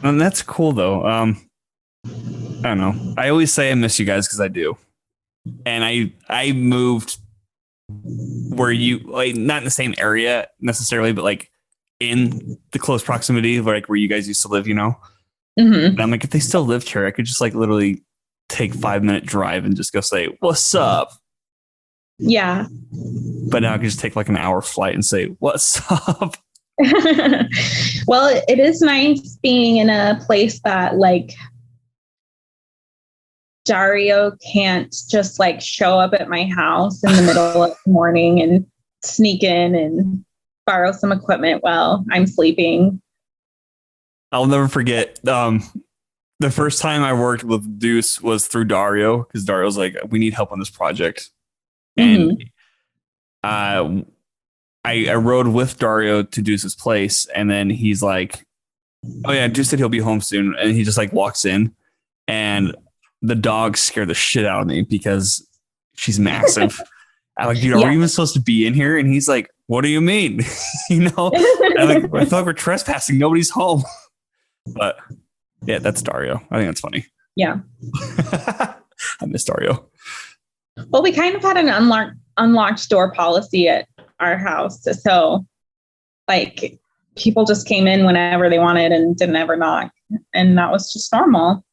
And that's cool, though. I don't know. I always say I miss you guys because I do. And I moved where you, like, not in the same area necessarily, but like in the close proximity of like where you guys used to live, you know? Mm-hmm. And I'm like, if they still lived here, I could just like literally take 5-minute drive and just go say, what's up? Yeah. But now I can just take like an hour flight and say, what's up? Well, it is nice being in a place that like Dario can't just like show up at my house in the middle of the morning and sneak in and borrow some equipment while I'm sleeping. I'll never forget. The first time I worked with Deuce was through Dario, because Dario's like, we need help on this project. And I rode with Dario to Deuce's place, and then he's like, oh yeah, Deuce said he'll be home soon. And he just like walks in, and the dog scared the shit out of me because she's massive. I'm like, dude, are we even supposed to be in here? And he's like, what do you mean? You know, I feel like we're trespassing. Nobody's home. But yeah, that's Dario. I think that's funny. Yeah. I miss Dario. Well, we kind of had an unlocked door policy at our house. So like people just came in whenever they wanted and didn't ever knock. And that was just normal.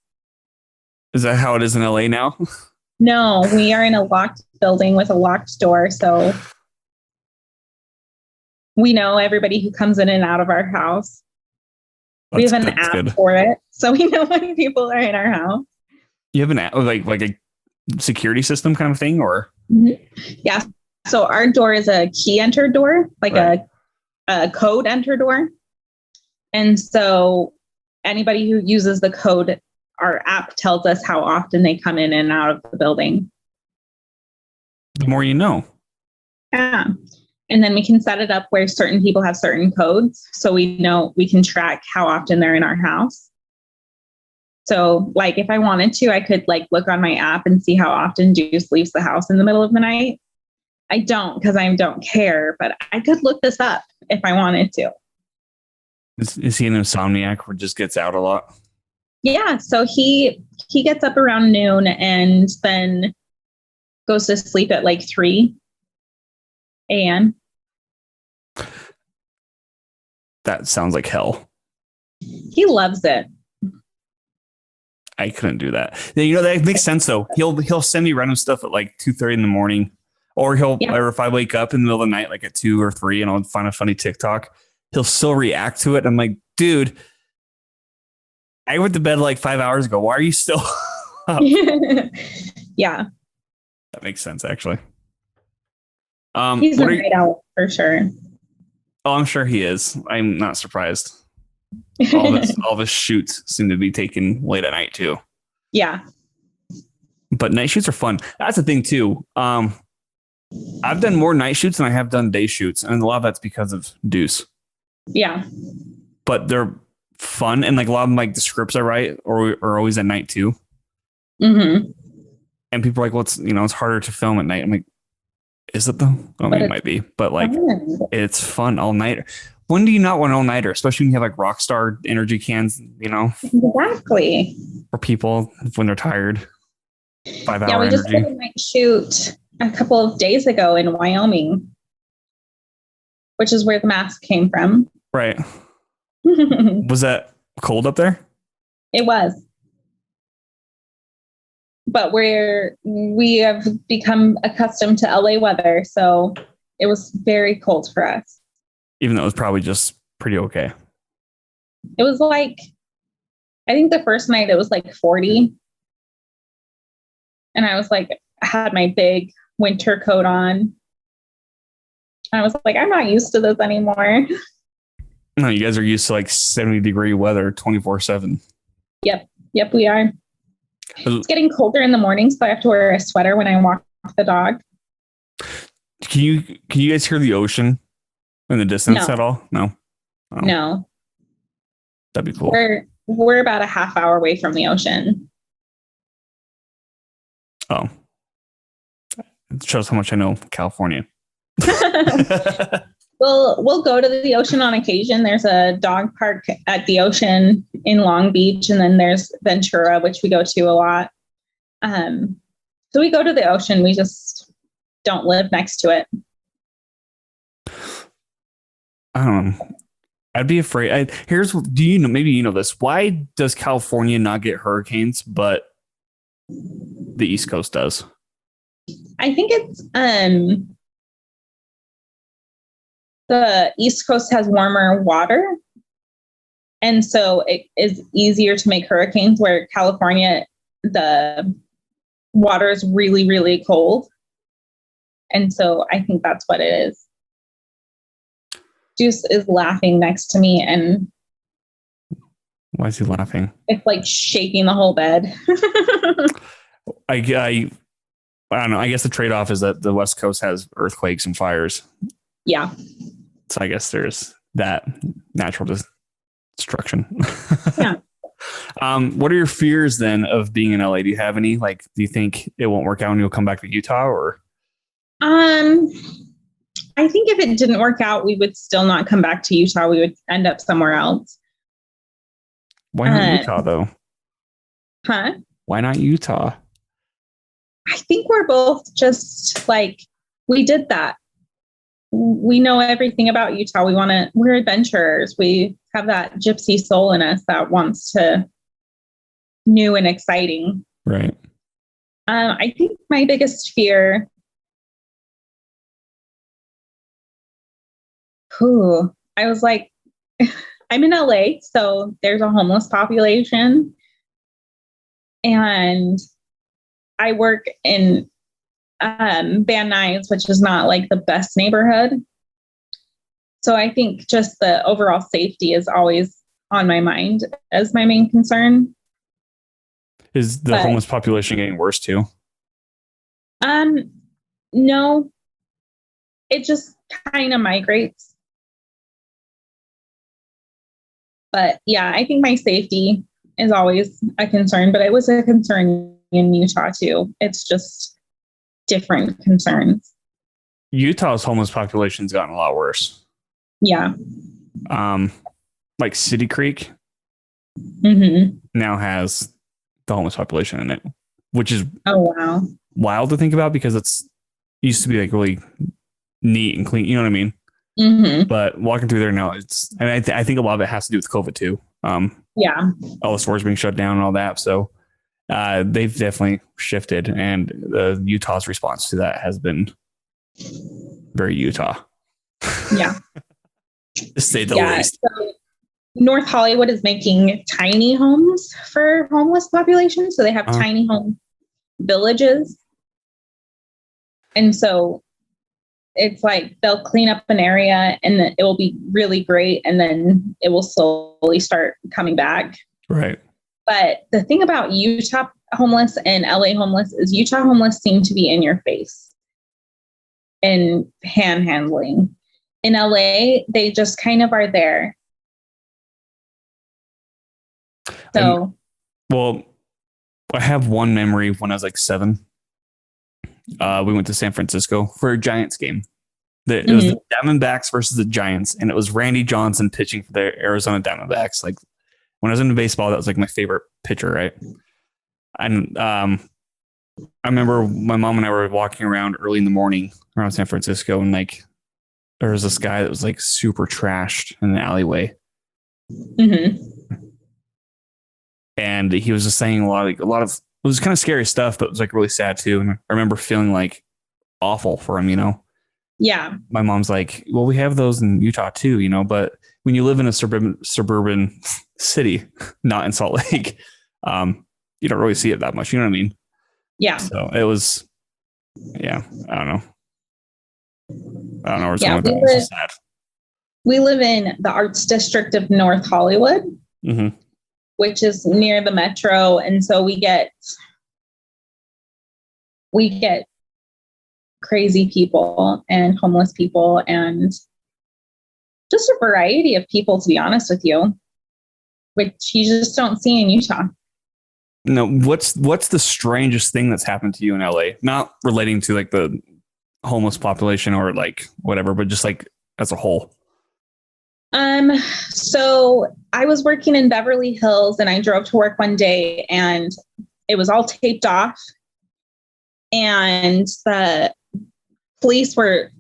Is that how it is in LA now? No, we are in a locked building with a locked door. So we know everybody who comes in and out of our house. We have an app for it. So we know when people are in our house. You have an app, like a security system kind of thing, or? Yeah. So our door is a key enter door, like a code enter door. And so anybody who uses the code, our app tells us how often they come in and out of the building. The more you know. Yeah. And then we can set it up where certain people have certain codes. So we know we can track how often they're in our house. So like if I wanted to, I could like look on my app and see how often Deuce leaves the house in the middle of the night. I don't, because I don't care, but I could look this up if I wanted to. Is he an insomniac or just gets out a lot? Yeah, so he gets up around noon and then goes to sleep at like 3 a.m. That sounds like hell. He loves it. I couldn't do that. That makes sense though. He'll send me random stuff at like 2:30 in the morning, or or if I wake up in the middle of the night, like at 2 or 3, and I'll find a funny TikTok, he'll still react to it. I'm like, dude, I went to bed like 5 hours ago. Why are you still up? Yeah. That makes sense, actually. He's a great owl for sure. Oh, I'm sure he is. I'm not surprised. All the shoots seem to be taken late at night too. Yeah. But night shoots are fun. That's the thing too. I've done more night shoots than I have done day shoots. And a lot of that's because of Deuce. Yeah. But they're fun. And like a lot of like the scripts I write are always at night too. Mm-hmm. And people are like, well, it's harder to film at night. I'm like, is it though? I mean, it might be, but like it's fun all night. When do you not want all nighter, especially when you have like Rockstar energy cans, Exactly. For people when they're tired. 5 hour energy. Just did a night shoot a couple of days ago in Wyoming, which is where the mask came from. Right. Was that cold up there? It was. But we have become accustomed to LA weather, so it was very cold for us. Even though it was probably just pretty okay. It was like, I think the first night it was like 40. And I was like, I had my big winter coat on. And I was like, I'm not used to this anymore. No, you guys are used to like 70-degree weather 24/7. Yep, we are. It's getting colder in the morning, so I have to wear a sweater when I walk the dog. Can you guys hear the ocean in the distance at all? No. Oh. No. That'd be cool. We're about a half hour away from the ocean. Oh. It shows how much I know California. We'll go to the ocean on occasion. There's a dog park at the ocean in Long Beach, and then there's Ventura, which we go to a lot. So we go to the ocean. We just don't live next to it. I'd be afraid. Maybe you know this. Why does California not get hurricanes, but the East Coast does? I think it's the East Coast has warmer water, and so it is easier to make hurricanes, where California, the water is really, really cold. And so I think that's what it is. Juice is laughing next to me, and why is he laughing? It's like shaking the whole bed. I don't know. I guess the trade-off is that the West Coast has earthquakes and fires. Yeah. So I guess there's that natural destruction. Yeah. What are your fears then of being in LA? Do you have any? Like, do you think it won't work out and you'll come back to Utah, or? I think if it didn't work out, we would still not come back to Utah. We would end up somewhere else. Why not Utah though? Huh? Why not Utah? I think we're both just like, we did that. We know everything about Utah. We're adventurers. We have that gypsy soul in us that wants to new and exciting. Right. I think my biggest fear. I was like, I'm in LA, so there's a homeless population. And I work in Van Nuys, which is not like the best neighborhood. So I think just the overall safety is always on my mind as my main concern. Is the homeless population getting worse too? No, it just kind of migrates. But yeah, I think my safety is always a concern, but it was a concern in Utah too. It's just different concerns. Utah's homeless population's gotten a lot worse. Yeah. Like City Creek Mm-hmm. now has the homeless population in it, which is Oh, wow. wild to think about because it used to be like really neat and clean. You know what I mean? Mm-hmm. But walking through there now, and I think a lot of it has to do with COVID too. Yeah. All the stores being shut down and all that. So they've definitely shifted, and Utah's response to that has been very Utah, Yeah. to say the Yeah. least. So North Hollywood is making tiny homes for homeless population. So they have tiny home villages. And so it's like they'll clean up an area and then it will be really great. And then it will slowly start coming back. Right. But the thing about Utah homeless and LA homeless is Utah homeless seem to be in your face and panhandling. In LA, they just kind of are there. So, well, I have one memory when I was like 7. We went to San Francisco for a Giants game. It was the Diamondbacks versus the Giants, and it was Randy Johnson pitching for the Arizona Diamondbacks. Like when I was into baseball, that was like my favorite pitcher, right? And I remember my mom and I were walking around early in the morning around San Francisco, and like there was this guy that was like super trashed in the alleyway. mm-hmm. And he was just saying a lot of it was kind of scary stuff, but it was like really sad too. And I remember feeling like awful for him, you know? Yeah. My mom's like, well, we have those in Utah too, you know, but when you live in a suburban city, not in Salt Lake, you don't really see it that much. You know what I mean? Yeah. So it was, yeah, I don't know. Where it's going with that. It's so sad. We live in the arts district of North Hollywood, which is near the metro. And so we get crazy people and homeless people and just a variety of people, to be honest with you, which you just don't see in Utah. No, what's the strangest thing that's happened to you in LA? Not relating to like the homeless population or like whatever, but just like as a whole. So I was working in Beverly Hills and I drove to work one day and it was all taped off and the police were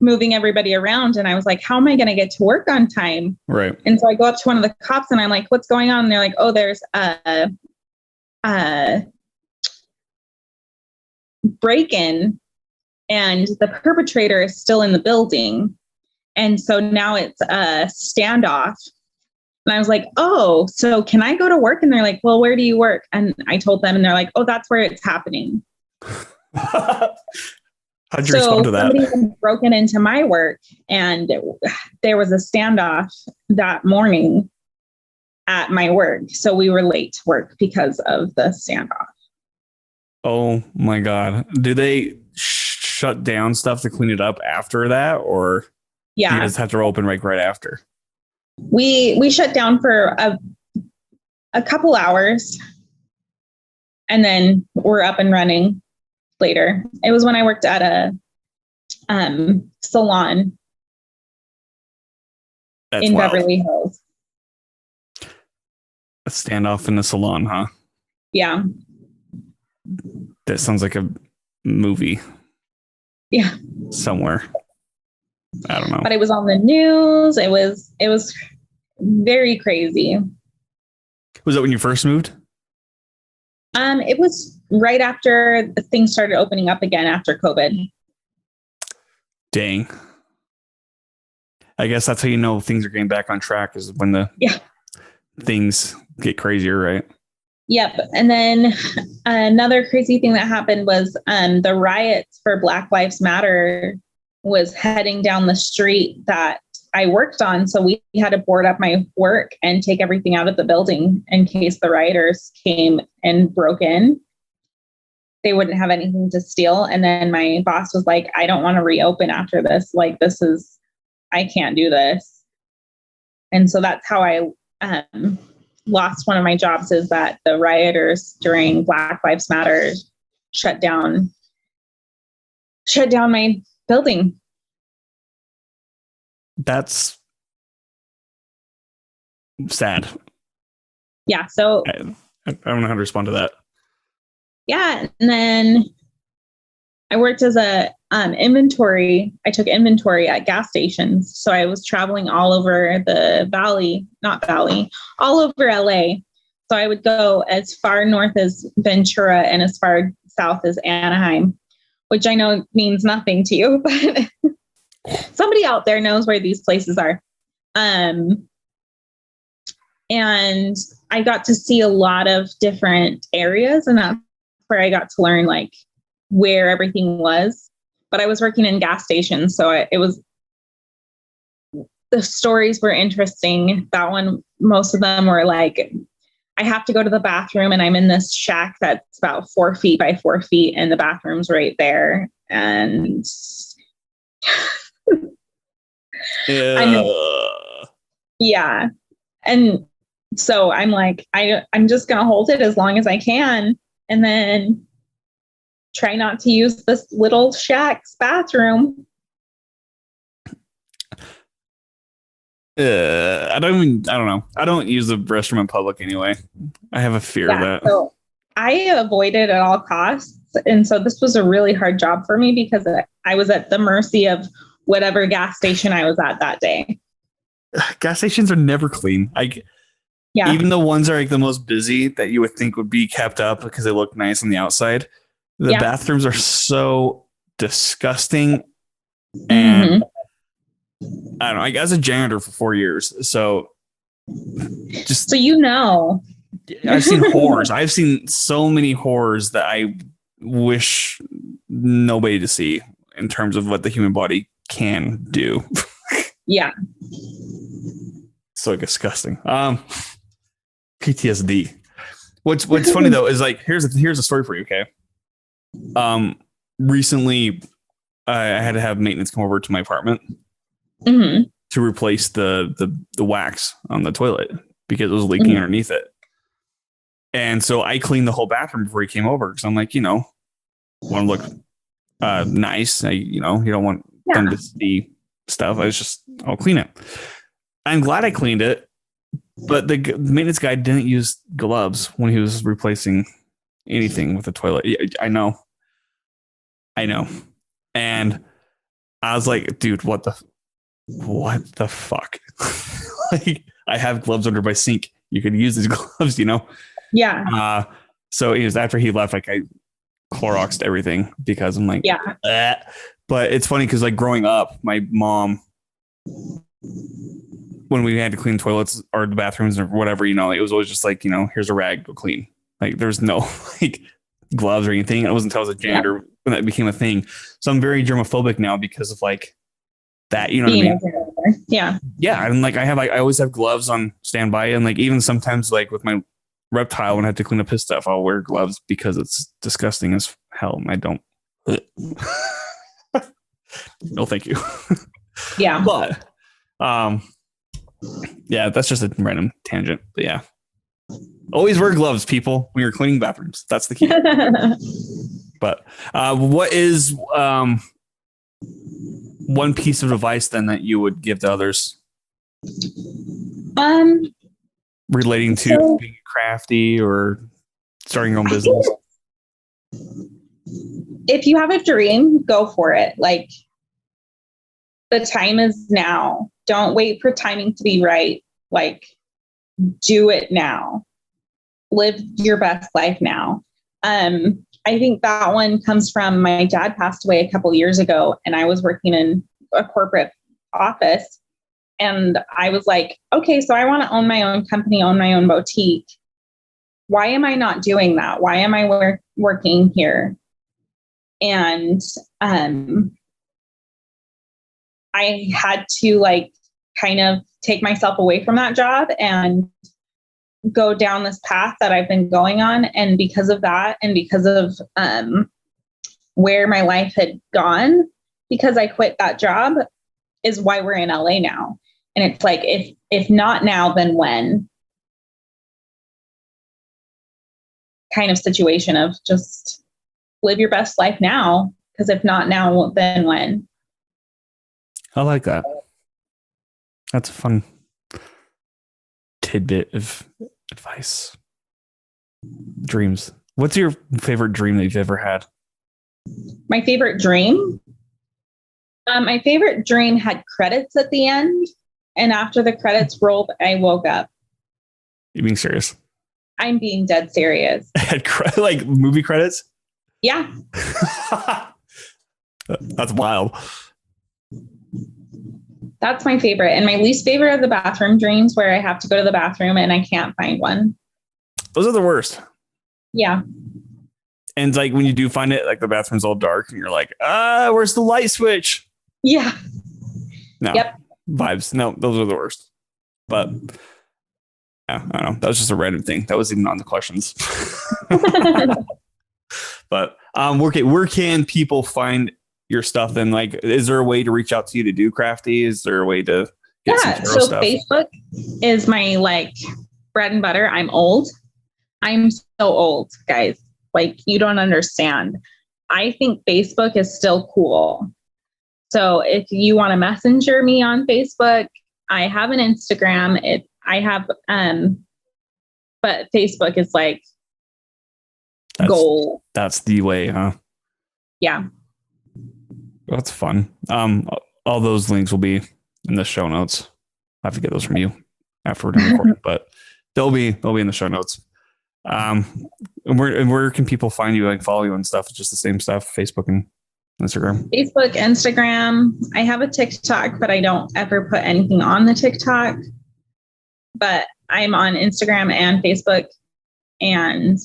moving everybody around. And I was like, how am I going to get to work on time? Right. And so I go up to one of the cops and I'm like, what's going on? And they're like, oh, there's a break-in and the perpetrator is still in the building. And so now it's a standoff. And I was like, oh, so can I go to work? And they're like, well, where do you work? And I told them and they're like, oh, that's where it's happening. How'd you respond to that? Somebody had broken into my work and there was a standoff that morning at my work. So we were late to work because of the standoff. Oh my God. Do they shut down stuff to clean it up after that? Or yeah, do you guys have to open right after? We shut down for a couple hours and then we're up and running later. It was when I worked at a salon in wild. Beverly Hills. A standoff in the salon, huh? Yeah. That sounds like a movie. Yeah. Somewhere. I don't know. But it was on the news. It was very crazy. Was that when you first moved? It was right after things started opening up again after COVID. Dang. I guess that's how you know things are getting back on track is when the things get crazier, right? Yep. And then another crazy thing that happened was the riots for Black Lives Matter was heading down the street that I worked on. So we had to board up my work and take everything out of the building in case the rioters came and broke in. They wouldn't have anything to steal. And then my boss was like, I don't want to reopen after this. Like, I can't do this. And so that's how I lost one of my jobs, is that the rioters during Black Lives Matter shut down my building. That's sad. Yeah. So I don't know how to respond to that. yeah. And then I worked as a inventory. I took inventory at gas stations. So I was traveling all over the all over LA. So I would go as far north as Ventura and as far south as Anaheim, which I know means nothing to you, but somebody out there knows where these places are. And I got to see a lot of different areas, and that's where I got to learn like where everything was. But I was working in gas stations, so the stories were interesting. That one, most of them were like, I have to go to the bathroom and I'm in this shack that's about 4 feet by 4 feet and the bathroom's right there. And yeah. And so I'm like, I'm just going to hold it as long as I can. And then try not to use this little shack's bathroom. I don't know. I don't use the restroom in public anyway. I have a fear of that. So I avoid it at all costs. And so this was a really hard job for me because I was at the mercy of whatever gas station I was at that day. Gas stations are never clean. Even the ones are like the most busy that you would think would be kept up because they look nice on the outside. The bathrooms are so disgusting. And I don't know. I was a janitor for 4 years. So I've seen horrors. I've seen so many horrors that I wish nobody to see in terms of what the human body can do. Yeah. So disgusting. PTSD. What's funny though is like here's a story for you. Okay. Recently, I had to have maintenance come over to my apartment to replace the wax on the toilet because it was leaking underneath it. And so I cleaned the whole bathroom before he came over because I'm like, want to look nice. You don't want them to see stuff. I'll clean it. I'm glad I cleaned it, but the maintenance guy didn't use gloves when he was replacing anything with the toilet. I know. And I was like, dude, what the fuck? Like, I have gloves under my sink. You could use these gloves, Yeah. So it was after he left, like I Cloroxed everything because I'm like, Bleh. But it's funny because like growing up, my mom, when we had to clean toilets or the bathrooms or whatever, it was always just like, here's a rag, go clean. Like there's no like gloves or anything. It wasn't until I was a janitor when that became a thing. So I'm very germophobic now because of like that, you know what I mean? Yeah. Yeah. And like I always have gloves on standby. And like even sometimes like with my reptile, when I have to clean up his stuff, I'll wear gloves because it's disgusting as hell. And I don't. No, thank you. Yeah. But yeah, that's just a random tangent. But yeah. Always wear gloves, people, when you're cleaning bathrooms. That's the key. But what is one piece of advice then that you would give to others? Relating to being crafty or starting your own business? If you have a dream, go for it. Like, the time is now. Don't wait for timing to be right. Like, do it now. Live your best life now. I think that one comes from my dad passed away a couple years ago, and I was working in a corporate office. And I was like, okay, so I want to own my own company, own my own boutique. Why am I not doing that? Why am I working here? And I had to like kind of take myself away from that job and go down this path that I've been going on. And because of that, and because of where my life had gone, because I quit that job, is why we're in LA now. And it's like, if not now, then when? Kind of situation of just live your best life now. Because if not now, then when? I like that. That's a fun tidbit of advice. Dreams. What's your favorite dream that you've ever had? My favorite dream? My favorite dream had credits at the end. And after the credits rolled, I woke up. You being serious? I'm being dead serious. Like movie credits? Yeah. That's wild. That's my favorite. And my least favorite are the bathroom dreams where I have to go to the bathroom and I can't find one. Those are the worst. Yeah. And like when you do find it, like the bathroom's all dark and you're like, where's the light switch? Yeah. No. Yep. Vibes. No, those are the worst. But yeah, I don't know. That was just a random thing. That wasn't even on the questions. But where can people find your stuff then? Like, is there a way to reach out to you to do crafty? Is there a way to get some tarot stuff? Facebook is my like bread and butter. I'm old. I'm so old, guys. Like, you don't understand. I think Facebook is still cool. So if you want to messenger me on Facebook, I have an Instagram. But Facebook is like gold. That's the way, huh? Yeah. That's fun. All those links will be in the show notes. I have to get those from you after we're done recording, but they'll be in the show notes. And where can people find you, like follow you and stuff? It's just the same stuff, Facebook and Instagram. Facebook, Instagram. I have a TikTok, but I don't ever put anything on the TikTok. But I'm on Instagram and Facebook and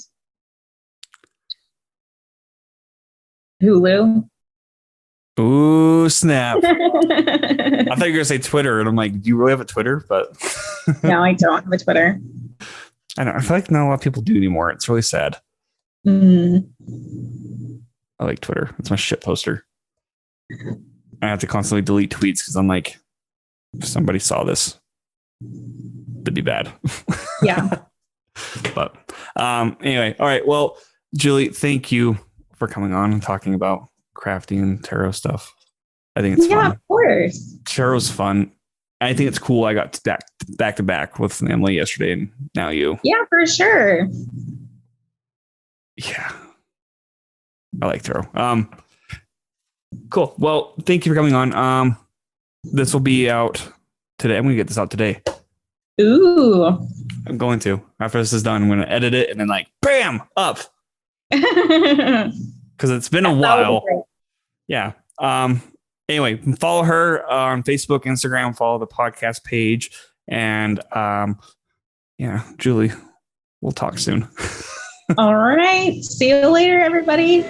Hulu. Ooh, snap. I thought you were going to say Twitter. And I'm like, do you really have a Twitter? But no, I don't have a Twitter. I feel like not a lot of people do anymore. It's really sad. I like Twitter. It's my shit poster. I have to constantly delete tweets because I'm like, if somebody saw this, it'd be bad. Yeah. But anyway, all right. Well, Julie, thank you for coming on and talking about crafting and tarot stuff. I think it's fun. Yeah, of course. Tarot's fun. I think it's cool. I got back to back with Emily yesterday and now you. Yeah, for sure. Yeah. I like tarot. Cool. Well, thank you for coming on. This will be out today. I'm going to get this out today. Ooh. I'm going to. After this is done, I'm going to edit it and then like, bam, up. Because it's been a while. Yeah. Anyway, follow her on Facebook, Instagram, follow the podcast page. And yeah, Julie, we'll talk soon. All right. See you later, everybody.